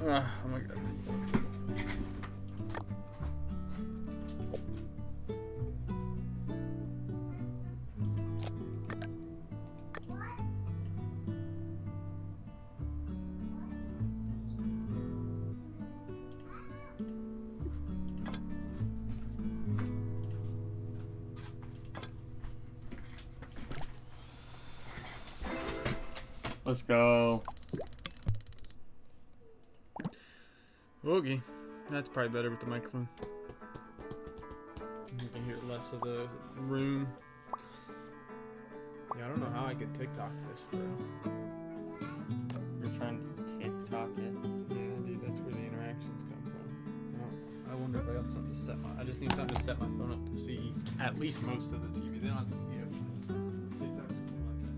Oh my god. Let's go. Okay, that's probably better with the microphone. You can hear less of the room. Yeah, I don't know how I could TikTok this, bro. You're trying to TikTok it. Yeah, dude, that's where the interactions come from. I wonder if I got something to set my. I just need something to set my phone up to see at least most of the TV. They don't have to see everything. TikTok's cool like that.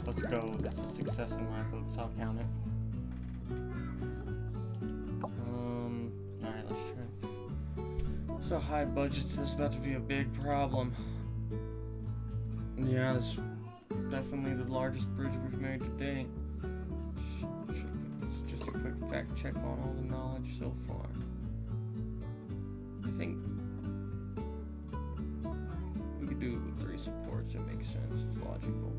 Let's go. That's a success in my books. I'll count it. Alright, let's try. So high budgets, this is about to be a big problem. Yeah, this is definitely the largest bridge we've made to date. It's just a quick fact check on all the knowledge so far. I think we could do it with 3 supports. It makes sense. It's logical.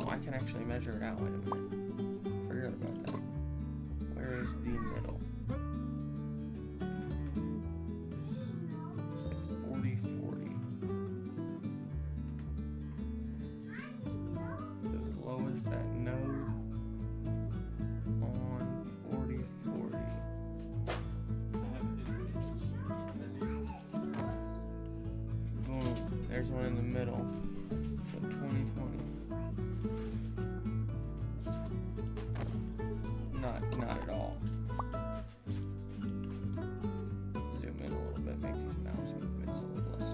I can actually measure it out. Wait a minute. Forgot about that. Where is the middle? It's like 40, 40. As low as that node on 40, 40. Boom. There's one in the middle. So 20, 20. Not at all. Zoom in a little bit, make these mouse movements a little less.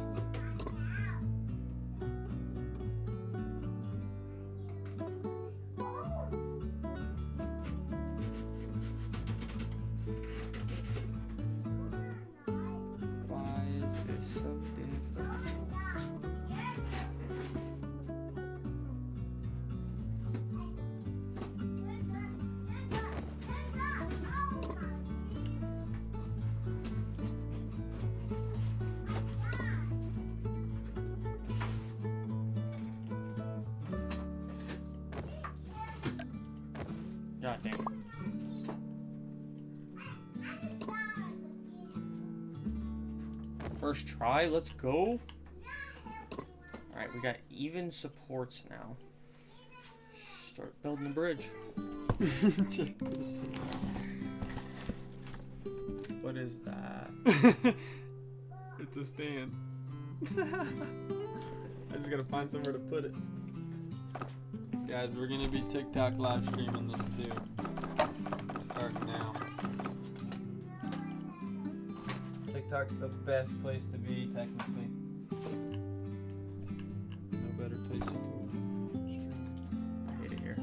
Why is this so difficult? God damn. First try, let's go. Alright, we got even supports now. Start building the bridge. Check this. What is that? It's a stand. I just gotta find somewhere to put it. Guys, we're gonna be TikTok live streaming this too. Starting now. TikTok's the best place to be, technically. No better place you can stream. I hate it here.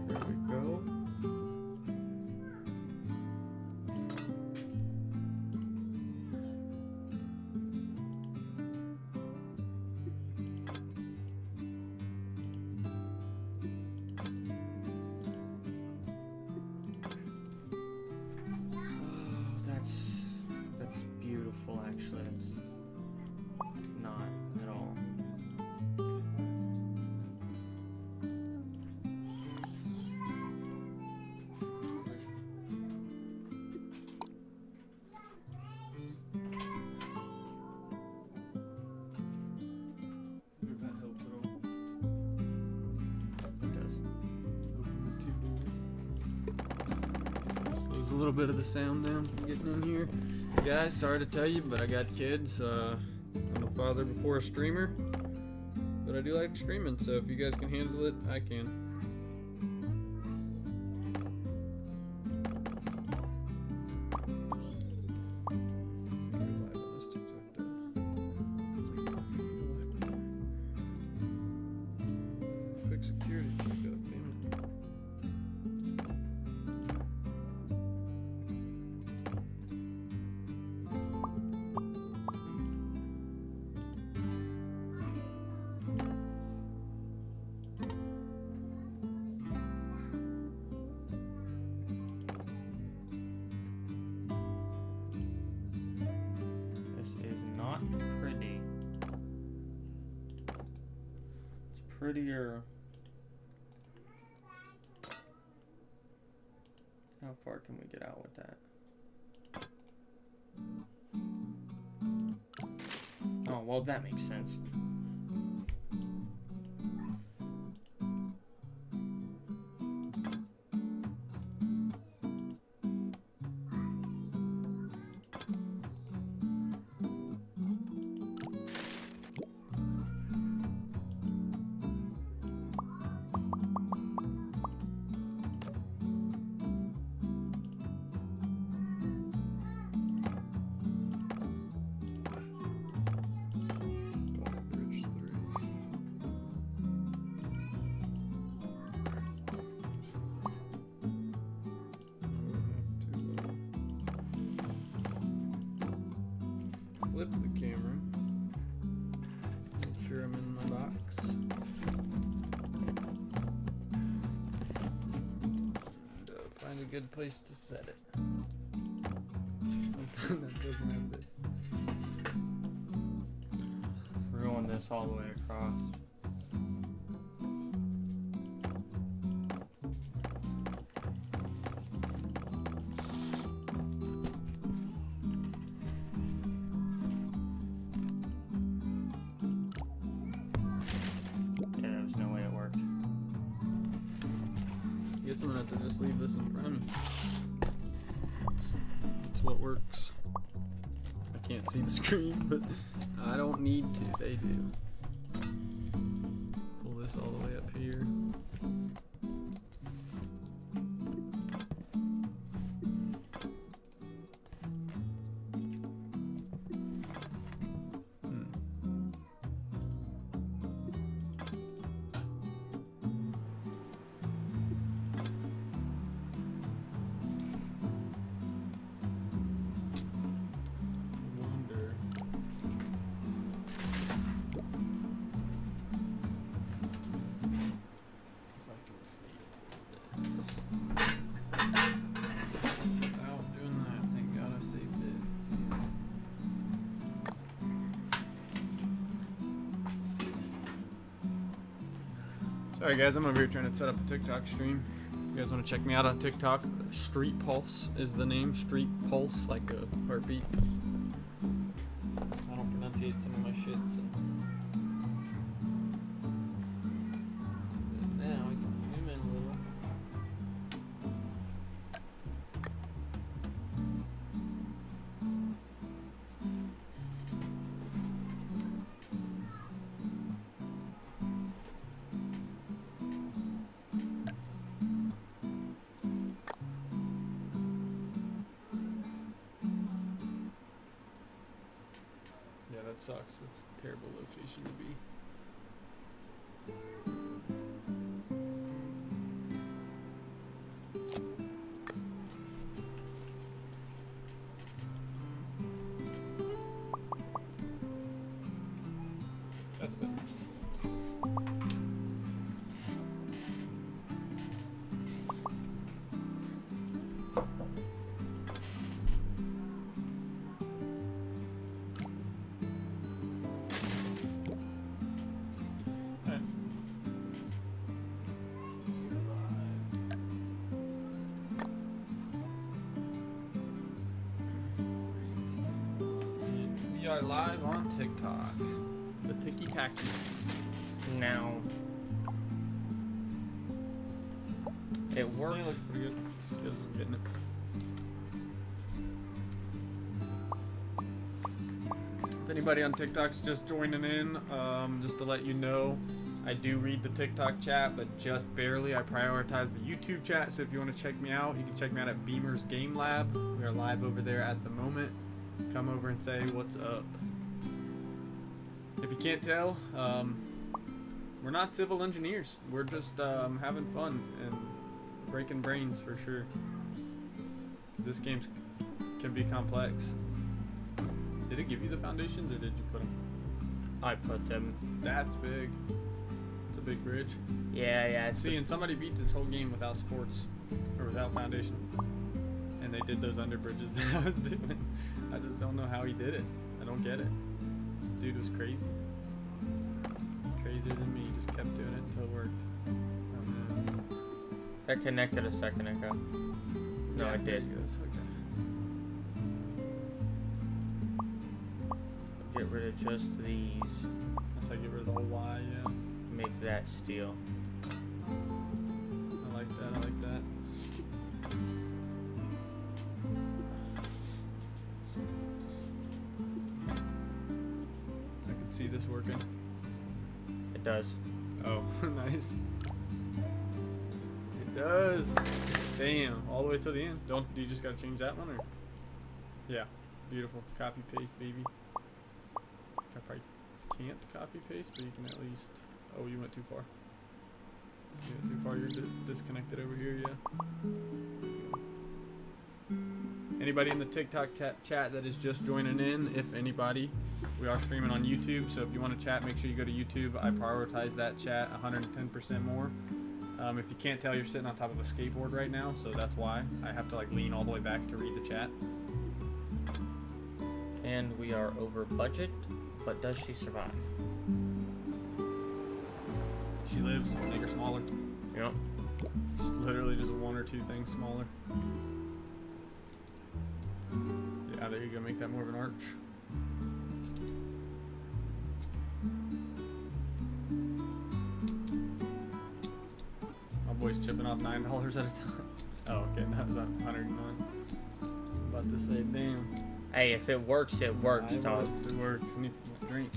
There we go. That's beautiful, actually. It's not at all. If that helps at all. It does. Slows a little bit of the sound down from getting in here. Guys, sorry to tell you, but I got kids. I'm a father before a streamer, but I do like streaming, so if you guys can handle it, I can. Quick security checkup, damn it. This is not pretty. It's prettier. How far can we get out with that? Oh, well, that makes sense. PolyBridge 3. Flip the camera. Make sure I'm in my box. And, find a good place to set it. Something that doesn't have this. We're going this all the way across. Yeah, there was no way it worked. Guess I'm gonna have to just leave this in front of me. It's what works. I can't see the screen, but I don't need to. They do. Pull this all the way up here. Wonder. Sorry guys, I'm over here trying to set up a TikTok stream. If you guys want to check me out on TikTok, Street Pulse is the name. Street Pulse, like a heartbeat. I don't pronunciate some of my shits. Now I can zoom in a little. Yeah, that sucks. That's a terrible location to be. That's better. Alright. And we are live on TikTok. The Tiki Tacky. Now, it Yeah, worked. it looks pretty good. It's good. I'm getting it. If anybody on TikTok's just joining in, just to let you know, I do read the TikTok chat, but just barely. I prioritize the YouTube chat, so if you want to check me out, you can check me out at Beamer's Game Lab. We are live over there at the moment. Come over and say what's up. If you can't tell, we're not civil engineers. We're just having fun and breaking brains for sure. 'Cause this game can be complex. Did it give you the foundations or did you put them? I put them. That's big. It's a big bridge. Yeah. It's See, and somebody beat this whole game without supports or without foundation, and they did those under bridges that I was doing. I just don't know how he did it. I don't get it. Dude was crazy. Crazier than me. He just kept doing it until it worked. Oh man. that connected a second ago. No, Yeah, it there did. it goes. Okay. Get rid of just these. That's how I get rid of the whole Y. Yeah. Make that steel. I like that. I like that. I can see this working. It does. Oh, nice. It does. Damn, all the way to the end. Do you just gotta change that one or? Yeah, beautiful. Copy paste, baby. I probably can't copy paste, but you can at least. Oh, you went too far. You went too far. You're disconnected over here. Yeah. Anybody in the TikTok chat that is just joining in, if anybody, we are streaming on YouTube, so if you want to chat, make sure you go to YouTube. I prioritize that chat 110% more. If you can't tell, you're sitting on top of a skateboard right now, so that's why I have to like lean all the way back to read the chat. And we are over budget, but does she survive? She lives. Make her smaller. Yep. Just literally just one or two things smaller. Yeah, there you go. Make that more of an arch. My boy's chipping off $9 at a time. Oh, okay. That was on 109. About to say, damn. Hey, if it works, it works, It dog. works. It works. I need a drink.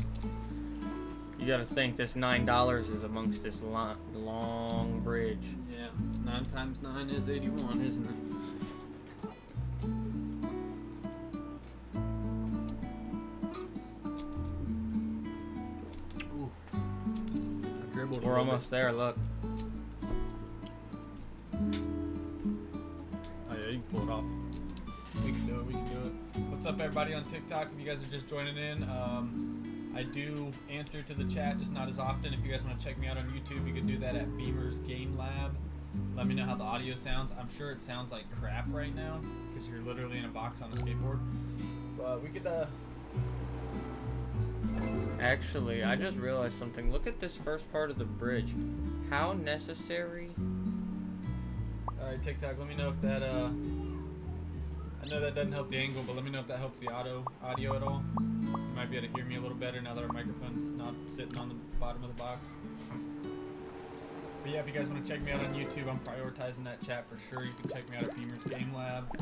You gotta think this $9 is amongst this long bridge. Yeah. 9 times 9 is 81, isn't it? Ooh. I dribbled a We're little almost bit. there, look. Oh yeah, you can pull it off. We can do it. We can do it. What's up, everybody on TikTok? If you guys are just joining in, I do answer to the chat, just not as often. If you guys want to check me out on YouTube, you can do that at Beamer's Game Lab. Let me know how the audio sounds. I'm sure it sounds like crap right now because you're literally in a box on a skateboard. But we could. Actually, I just realized something. Look at this first part of the bridge. How necessary? Alright, TikTok, let me know if that, I know that doesn't help the angle, but let me know if that helps the audio at all. You might be able to hear me a little better now that our microphone's not sitting on the bottom of the box. But yeah, if you guys want to check me out on YouTube, I'm prioritizing that chat for sure. You can check me out at Beamer's Game Lab.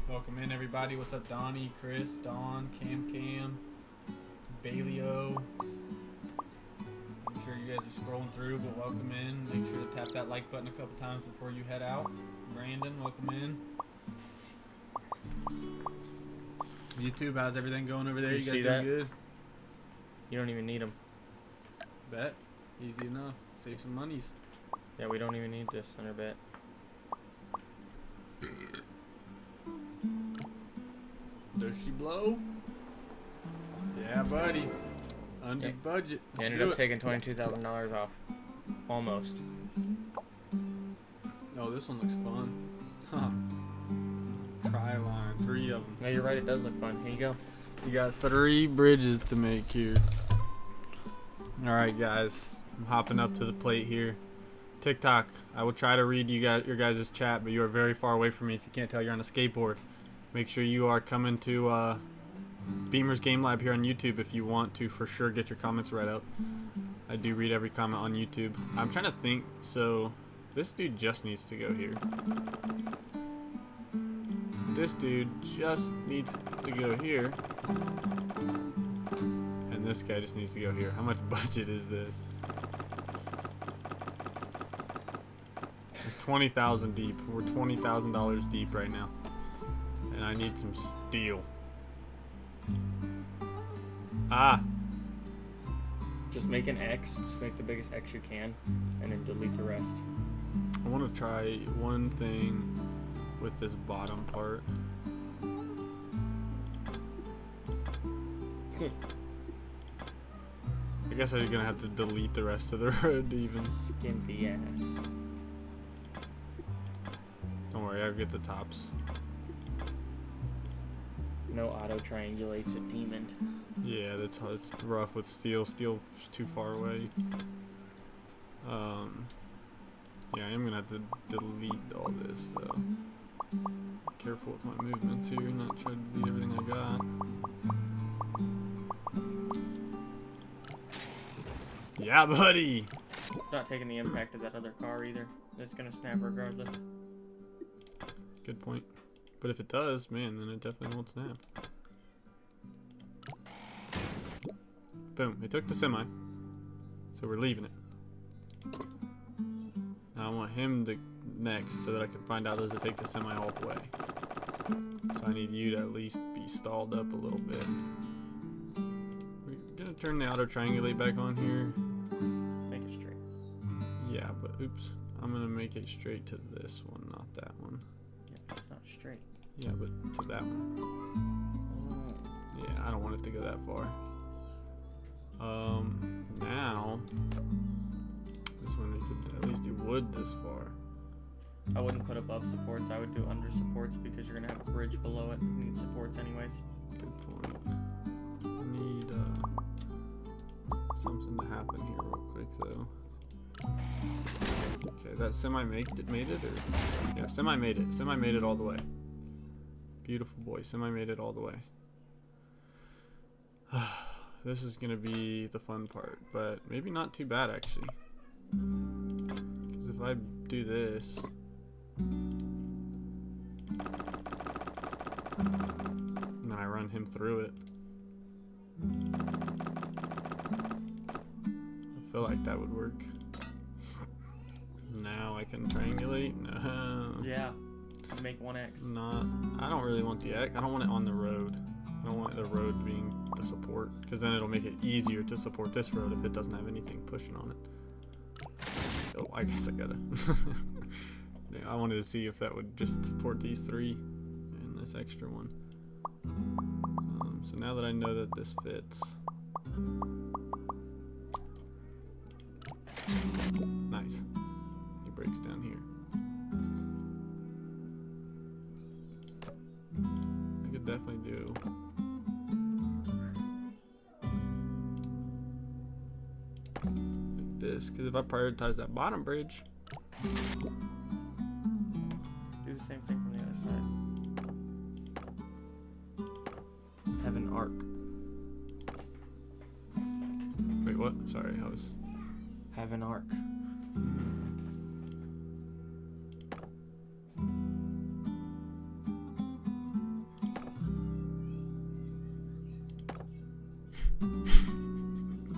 Welcome in, everybody. What's up, Donnie, Chris, Dawn, Cam, Bailey-O. I'm sure you guys are scrolling through, but welcome in. Make sure to tap that like button a couple times before you head out. Brandon, welcome in. YouTube, how's everything going over there? You You guys see doing that? good? You don't even need them. Bet. Easy enough. Save some monies. Yeah, we don't even need this on our bet. Does she blow? Yeah, buddy. Under budget. You Let's ended do up it. taking $22,000 off. Almost. Oh, this one looks fun. Huh. Tri-line, 3 of them. No, you're right. It does look fun. Here you go. You got 3 bridges to make here. Alright, guys. I'm hopping up to the plate here. TikTok, I will try to read your guys' chat, but you are very far away from me. If you can't tell, you're on a skateboard. Make sure you are coming to Beamer's Game Lab here on YouTube if you want to for sure get your comments read up. I do read every comment on YouTube. I'm trying to think, so this dude just needs to go here. This dude just needs to go here. And this guy just needs to go here. How much budget is this? It's 20,000 deep. We're $20,000 deep right now. And I need some steel. Ah! Just make an X. Just make the biggest X you can, and then delete the rest. I want to try one thing with this bottom part. I guess I'm gonna have to delete the rest of the road to even. Skimpy ass. Don't worry, I'll get the tops. No auto triangulates a demon. Yeah, that's how it's rough with steel. Steel's too far away. Yeah, I am gonna have to delete all this though. Careful with my movements here, not try to delete everything I got. Yeah, buddy! It's not taking the impact of that other car either. It's gonna snap regardless. Good point. But if it does, man, then it definitely won't snap. Boom, it took the semi. So we're leaving it. Now I want him to next so that I can find out does it take the semi all the way. So I need you to at least be stalled up a little bit. We're gonna turn the auto triangulate back on here. Make it straight. Yeah, but oops. I'm gonna make it straight to this one, not that one. Yeah, it's not straight. Yeah, but to that one. Oh. Yeah, I don't want it to go that far. Now this one we could at least do wood this far. I wouldn't put above supports. I would do under supports because you're gonna have a bridge below it. You need supports anyways. Good point. Need something to happen here real quick though. Okay, that semi made it or yeah, semi made it. Semi made it all the way. Beautiful boy, semi made it all the way. This is gonna be the fun part, but maybe not too bad actually. Because if I do this, and then I run him through it, I feel like that would work. Now I can triangulate. No. Yeah. Make 1X. Not. I don't really want the X. I don't want it on the road. I don't want the road being the support, because then it'll make it easier to support this road if it doesn't have anything pushing on it. Oh, I guess I gotta. Yeah, I wanted to see if that would just support these 3 and this extra one. So now that I know that this fits. Nice. He breaks down here. I could definitely do. like this, because if I prioritize that bottom bridge, Do the same thing from the other side. Have an arc. wait, what? Sorry, I was. Have an arc.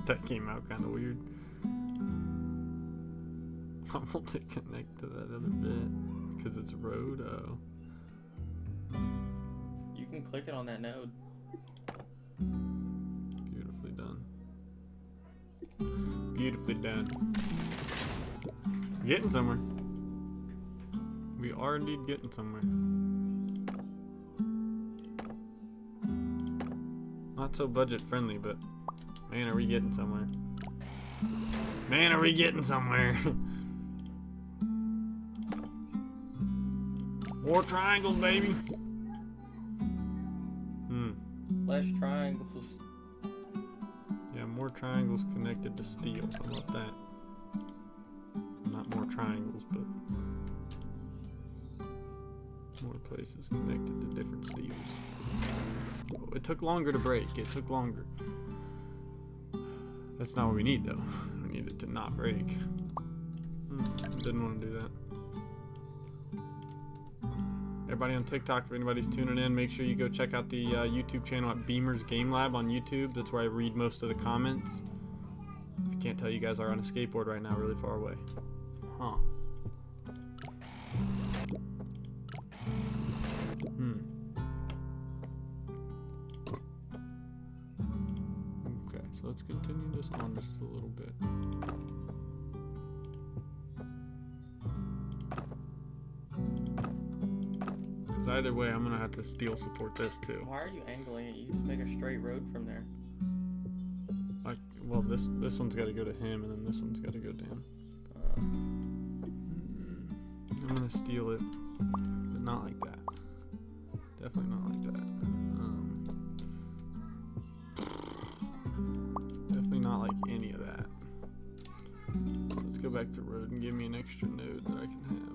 That came out kind of weird. I want to connect to that other bit because it's road. Oh. You can click it on that node. Beautifully done. Beautifully done. Getting somewhere. We are indeed getting somewhere. Not so budget friendly, but man, are we getting somewhere. Man, are we getting somewhere. More triangles, baby. Less triangles. Yeah, more triangles connected to steel. How about that? Not more triangles, but more places connected to different steels. Oh, it took longer to break. It took longer. That's not what we need, though. We need it to not break. Didn't want to do that. Everybody on TikTok, if anybody's tuning in, make sure you go check out the YouTube channel at Beamer's Game Lab on YouTube. That's where I read most of the comments. If you can't tell, you guys are on a skateboard right now, really far away. Huh. Okay, so let's continue this on just a little bit. Either way, I'm gonna have to steel support this too. Why are you angling it? You just make a straight road from there. Well, this one's got to go to him, and then this one's got to go to him. I'm gonna steal it, but not like that. Definitely not like that. Definitely not like any of that. So let's go back to road and give me an extra node that I can have.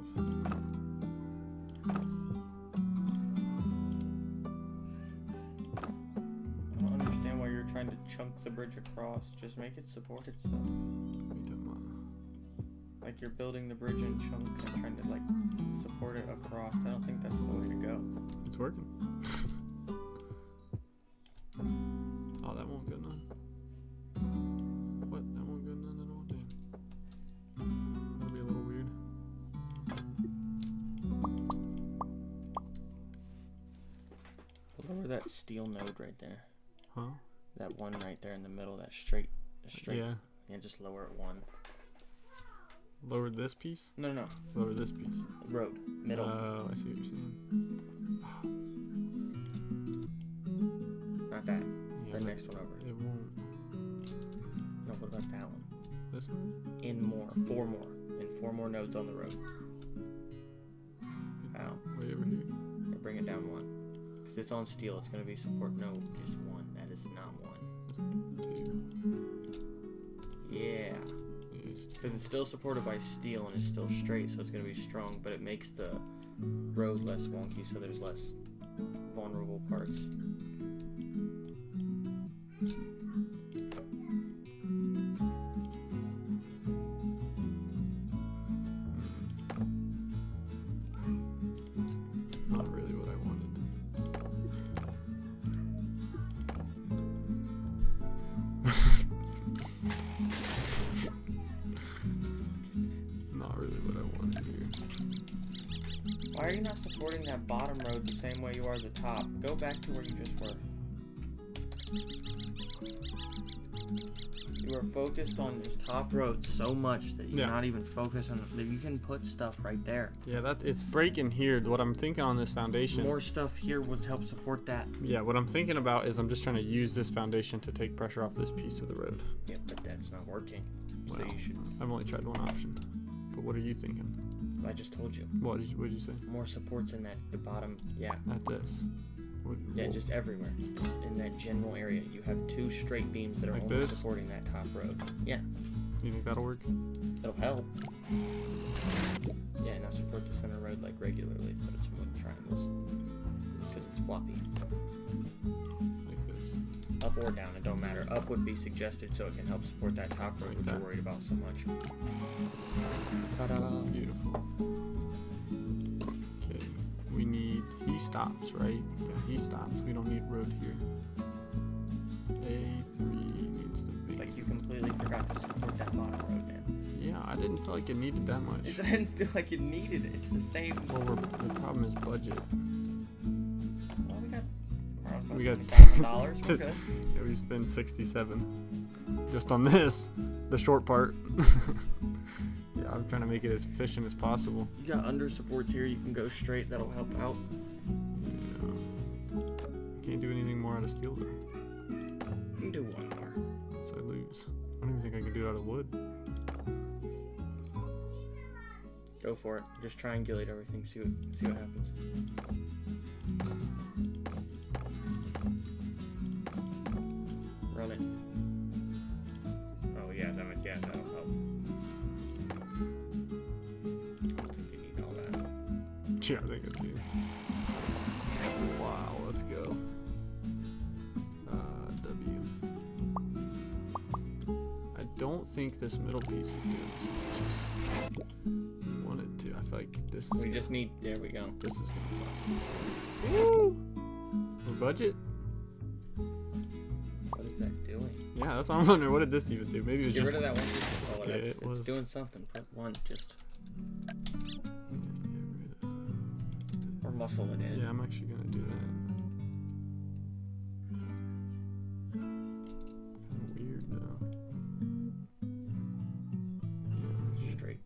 Trying to chunk the bridge across, just make it support itself. Like you're building the bridge in chunks and trying to like support it across. I don't think that's the way to go. It's working. Oh, that won't go none. What? That won't go none at all, damn. That'll be a little weird. Lower that steel node right there. Huh? That one right there in the middle, that straight. Yeah. Yeah, just lower it one. Lower this piece? No. Lower this piece. Road. Middle. Oh, I see what you're saying. Not that. Yeah, The next one over. It won't. No, what about that one? This one? In more. 4 more. And 4 more nodes on the road. Ow. Way over here. Yeah, bring it down 1. Because it's on steel. It's going to be support. No, just 1. That is not 1. Yeah. Because it's still supported by steel and it's still straight, so it's going to be strong, but it makes the road less wonky, so there's less vulnerable parts. Not really what I wanted. Not really what I wanted here. Why are you not supporting that bottom road the same way you are the top? Go back to where you just were. You are focused on this top road so much that you're not even focused on it. You can put stuff right there. Yeah, it's breaking here. What I'm thinking on this foundation. More stuff here would help support that. Yeah, what I'm thinking about is I'm just trying to use this foundation to take pressure off this piece of the road. Yeah, but that's not working. Well, So you should. I've only tried one option. But what are you thinking? I just told you. What did you say? More supports in the bottom. Yeah. At this. Yeah, just everywhere. In that general area. You have 2 straight beams that are Like only this? supporting that top road. Yeah. You think that'll work? It'll help. Yeah, now support the center road like regularly, but it's more triangles. Because it's floppy. Like this. Up or down, it don't matter. Up would be suggested so it can help support that top road, Like which that. you're worried about so much. Ta-da! Beautiful. Okay. We need he stops, right? Yeah, he stops. We don't need road here. A3 needs to be. Like, you completely forgot to support that bottom road, man. Yeah, I didn't feel like it needed that much. I didn't feel like it needed it. It's the same. Well, the problem is budget. Well, We got $20,000. We're good. Yeah, we spent 67 just on this, the short part. Yeah, I'm trying to make it as efficient as possible. You got under supports here. You can go straight. That'll help out. Yeah. Can't do anything more out of steel though, You can do one more. so I lose. I don't even think I can do it out of wood. Go for it. Just triangulate everything. See what happens. Run it. Oh yeah, that'll help. I don't think you need all that. Yeah, I think I do. Wow, let's go. W. I don't think this middle piece is doing as much as we wanted to. I feel like this is. We just need. There we go. This is gonna fly. Woo! More budget? What is that doing? Yeah, that's what I'm wondering. What did this even do? Maybe it was Get just. rid of that one. Oh, Yeah, it's it was- doing something. Put one just. Or muscle it in. Yeah, I'm actually gonna do that. Kind of weird though. Straight.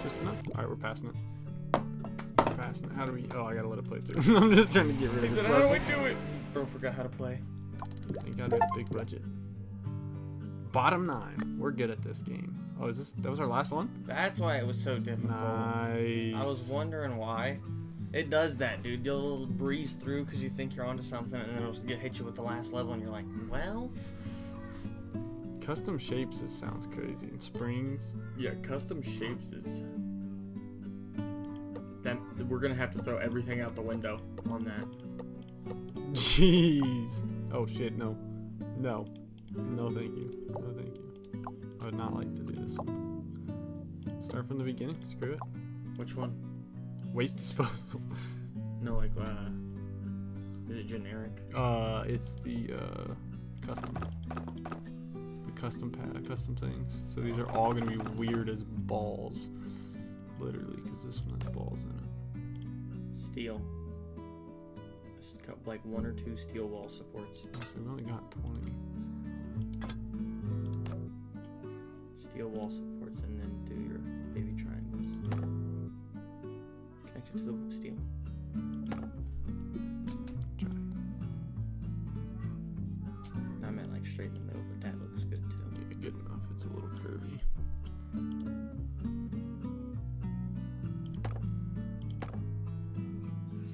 Just enough. All right, we're passing it. We're passing it. How do we? Oh, I gotta let it play through. I'm just trying to get rid of this. How do we stuff. do it? Bro, forgot how to play. You gotta have a big budget. Bottom 9. We're good at this game. Oh, is this? That was our last one. That's why it was so difficult. Nice. I was wondering why. It does that, dude. You'll breeze through because you think you're onto something, and then it'll hit you with the last level, and you're like, well. Custom shapes. It sounds crazy. And springs. Yeah, custom shapes is. Then we're gonna have to throw everything out the window on that. Jeez. Oh shit. No. No. No, thank you. No, thank you. I would not like to do this one. Start from the beginning. Screw it. Which one? Waste disposal. No, like, is it generic? It's the custom. The custom custom things. So these are all gonna be weird as balls, literally, because this one has balls in it. Steel. Just got like 1 or 2 steel wall supports. So we only got 20. Steel wall supports, and then do your baby triangles. Connect it to the steel. Try. And I meant like straight in the middle, but that looks good too. Yeah, good enough. It's a little curvy.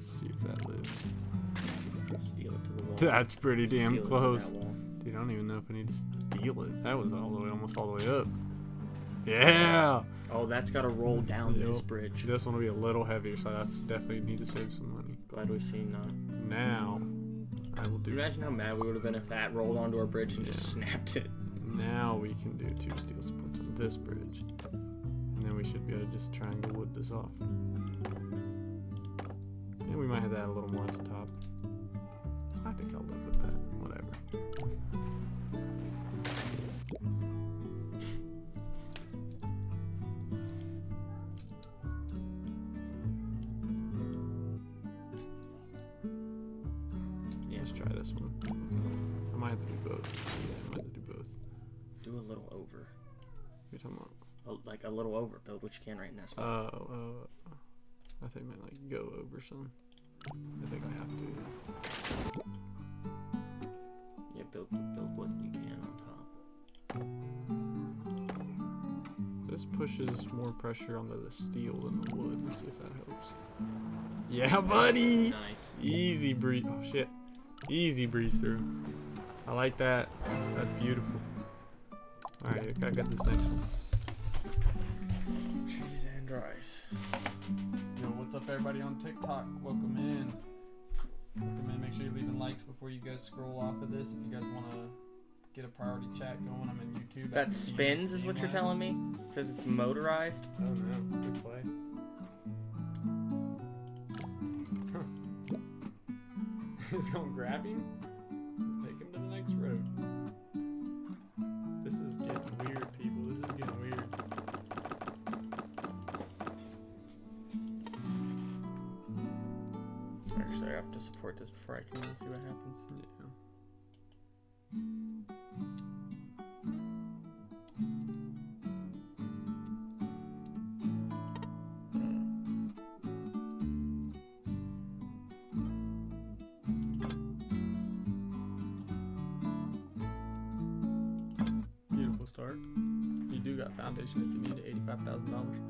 See if that lives. Steel it to the wall. That's pretty damn Steel it to close. that wall. Dude, I don't even know if I need to steal it. That was almost all the way up. Yeah! Oh, that's got to roll down this Yep. bridge. This one will be a little heavier, so that's definitely need to save some money. Glad we seen Now, I will do. Imagine how mad we would have been if that rolled onto our bridge and just snapped it. Now we can do 2 steel supports on this bridge. And then we should be able to just triangle wood this off. And we might have to add a little more at the top. I think I'll live with that. Whatever. Yeah, Let's try this one. I might have to do both. Yeah, I might have to do both. do a little over. You're talking about? Like a little over. Build what you can right in that spot. I think I might like go over some. I think I have to. Yeah, build what you can on top. This pushes more pressure onto the steel than the wood. Let's see if that helps. Yeah, buddy! Nice. Easy breeze. Oh shit. Easy breeze through. I like that. That's beautiful. Alright, I got this next one. Cheese and rice. Yo, what's up everybody on TikTok? Welcome in. Welcome in. Make sure you're leaving likes before you guys scroll off of this. If you guys want to get a priority chat going, I'm in YouTube. That spins is what you're telling me? It says it's motorized. Oh no, good play. He's going to grab him, take him to the next road. This is getting weird, people. This is getting weird. Actually, I have to support this before I can see what happens. Yeah. Beautiful start. You do got foundation if you need it, $85,000.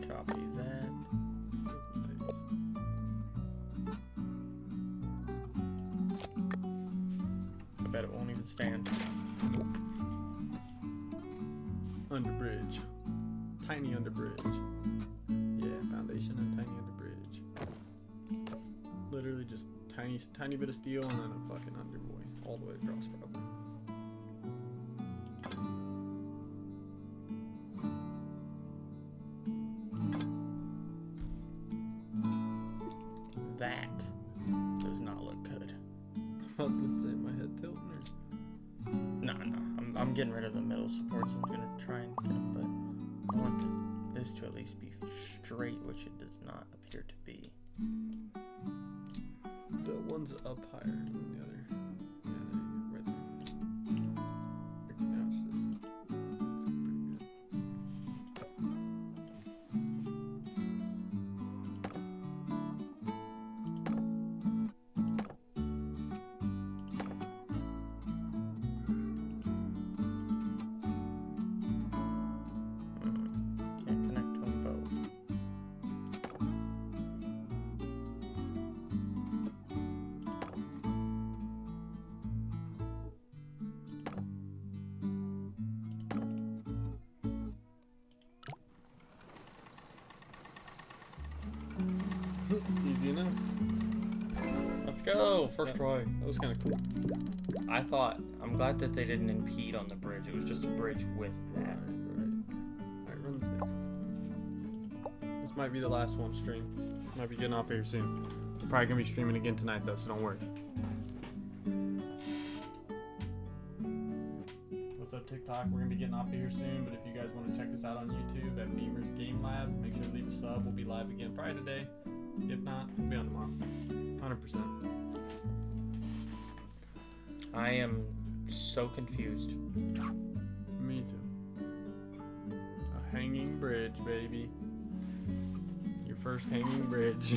Copy that. I bet it won't even stand. Underbridge. Tiny underbridge. Yeah, foundation and tiny underbridge. Literally just tiny bit of steel and then a fucking underboy all the way across probably. That does not look good. About to say my head tilting or... No. I'm getting rid of the middle supports. I'm gonna try and get them, but I want this to at least be straight, which it does not appear to be. The one's up higher than the other. Yeah, there you go, right there. Now it's pretty good. Can't connect to them both. Easy enough. Let's go! First try. That was kind of cool. I'm glad that they didn't impede on the bridge. It was just a bridge with that. Alright, run this next. This might be the last one stream. Might be getting off here soon. We're probably gonna be streaming again tonight though, so don't worry. What's up TikTok? We're gonna be getting off here soon, but if you guys want to check us out on YouTube at Beamer's Game Lab, make sure to leave a sub. We'll be live again probably today. If not, we'll be on tomorrow. 100%. I am so confused. Me too. A hanging bridge, baby. Your first hanging bridge.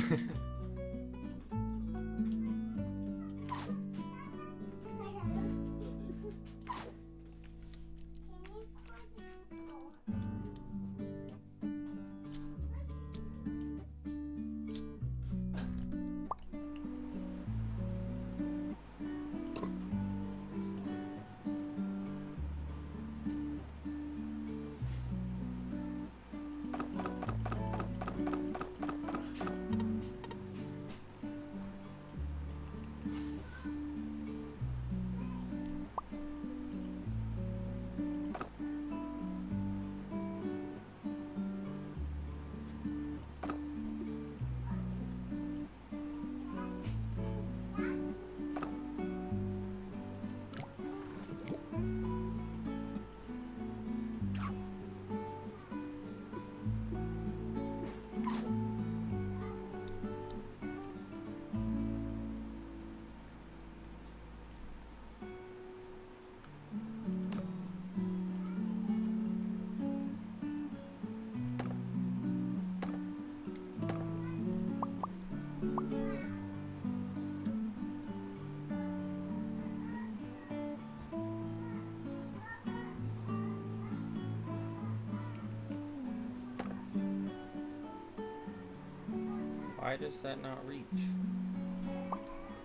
Why does that not reach?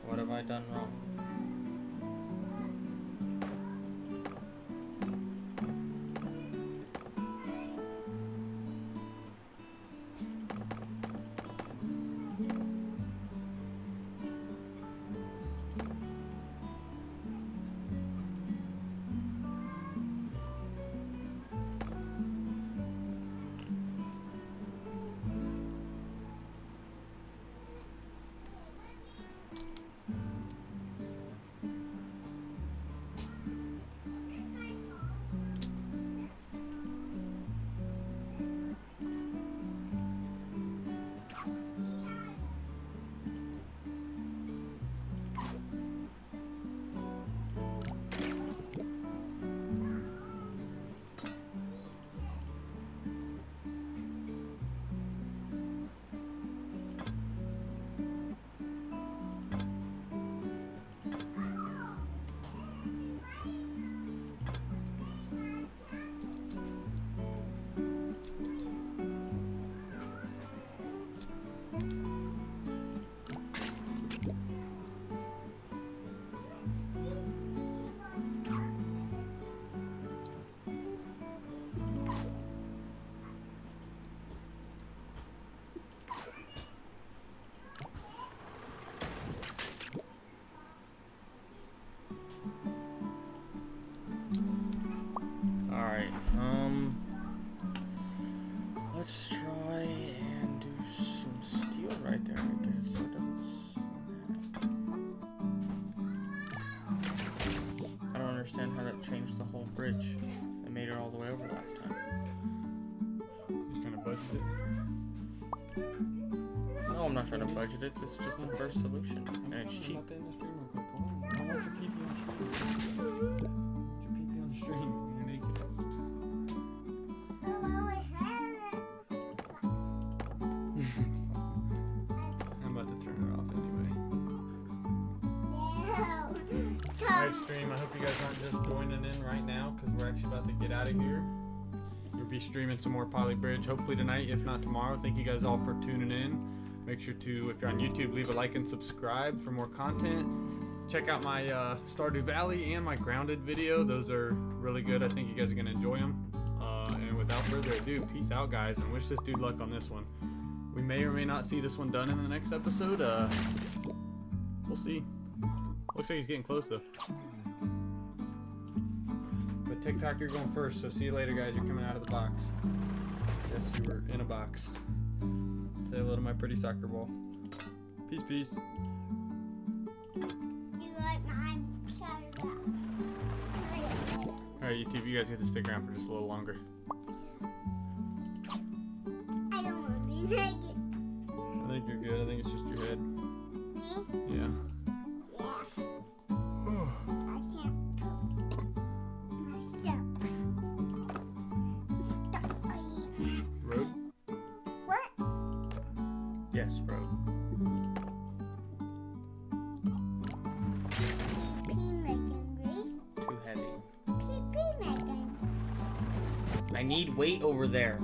What have I done wrong? Alright, let's try and do some steel right there, I guess, so it doesn't snap. I don't understand how that changed the whole bridge. It made it all the way over last time. He's trying to budget it. No, I'm not trying to budget it, this is just the first solution, and it's cheap. Hop in the stream real quick. Hold on. I want your PP on stream. Put your PP on the stream. You're naked. It's fine. I'm about to turn it off anyway. Alright, stream. I hope you guys aren't just joining in right now because we're actually about to get out of here. We'll be streaming some more PolyBridge hopefully tonight, if not tomorrow. Thank you guys all for tuning in. Make sure to, if you're on YouTube, leave a like and subscribe for more content. Check out my Stardew Valley and my Grounded video. Those are really good. I think you guys are going to enjoy them. And without further ado, peace out, guys, and wish this dude luck on this one. We may or may not see this one done in the next episode. We'll see. Looks like he's getting close, though. But TikTok, you're going first, so see you later, guys. You're coming out of the box. Yes, you were in a box. Say hello to my pretty soccer ball. Peace, peace. Alright, YouTube, you guys get to stick around for just a little longer. I don't want to be naked. I think you're good. I think it's just your head. Me? Yeah. Yeah. I can't poop myself. Road? What? Yes, bro. Pee making grease. Too heavy. Pee making. I need weight over there.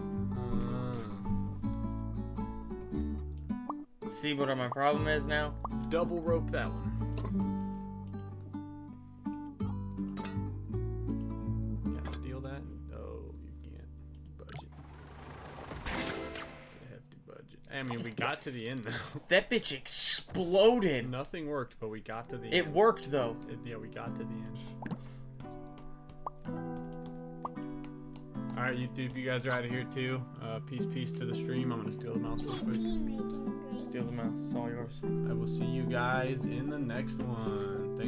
See what my problem is now? Double rope that one. Yeah, steal that. Oh, you can't budget. It's a hefty budget. I mean, we got to the end now. That bitch exploded. Nothing worked, but we got to the end. It worked though. Yeah, we got to the end. Alright, YouTube, you guys are out of here too. Peace to the stream. I'm gonna steal the mouse real quick. Pee making grease. Steal the mouse. It's all yours. I will see you guys in the next one.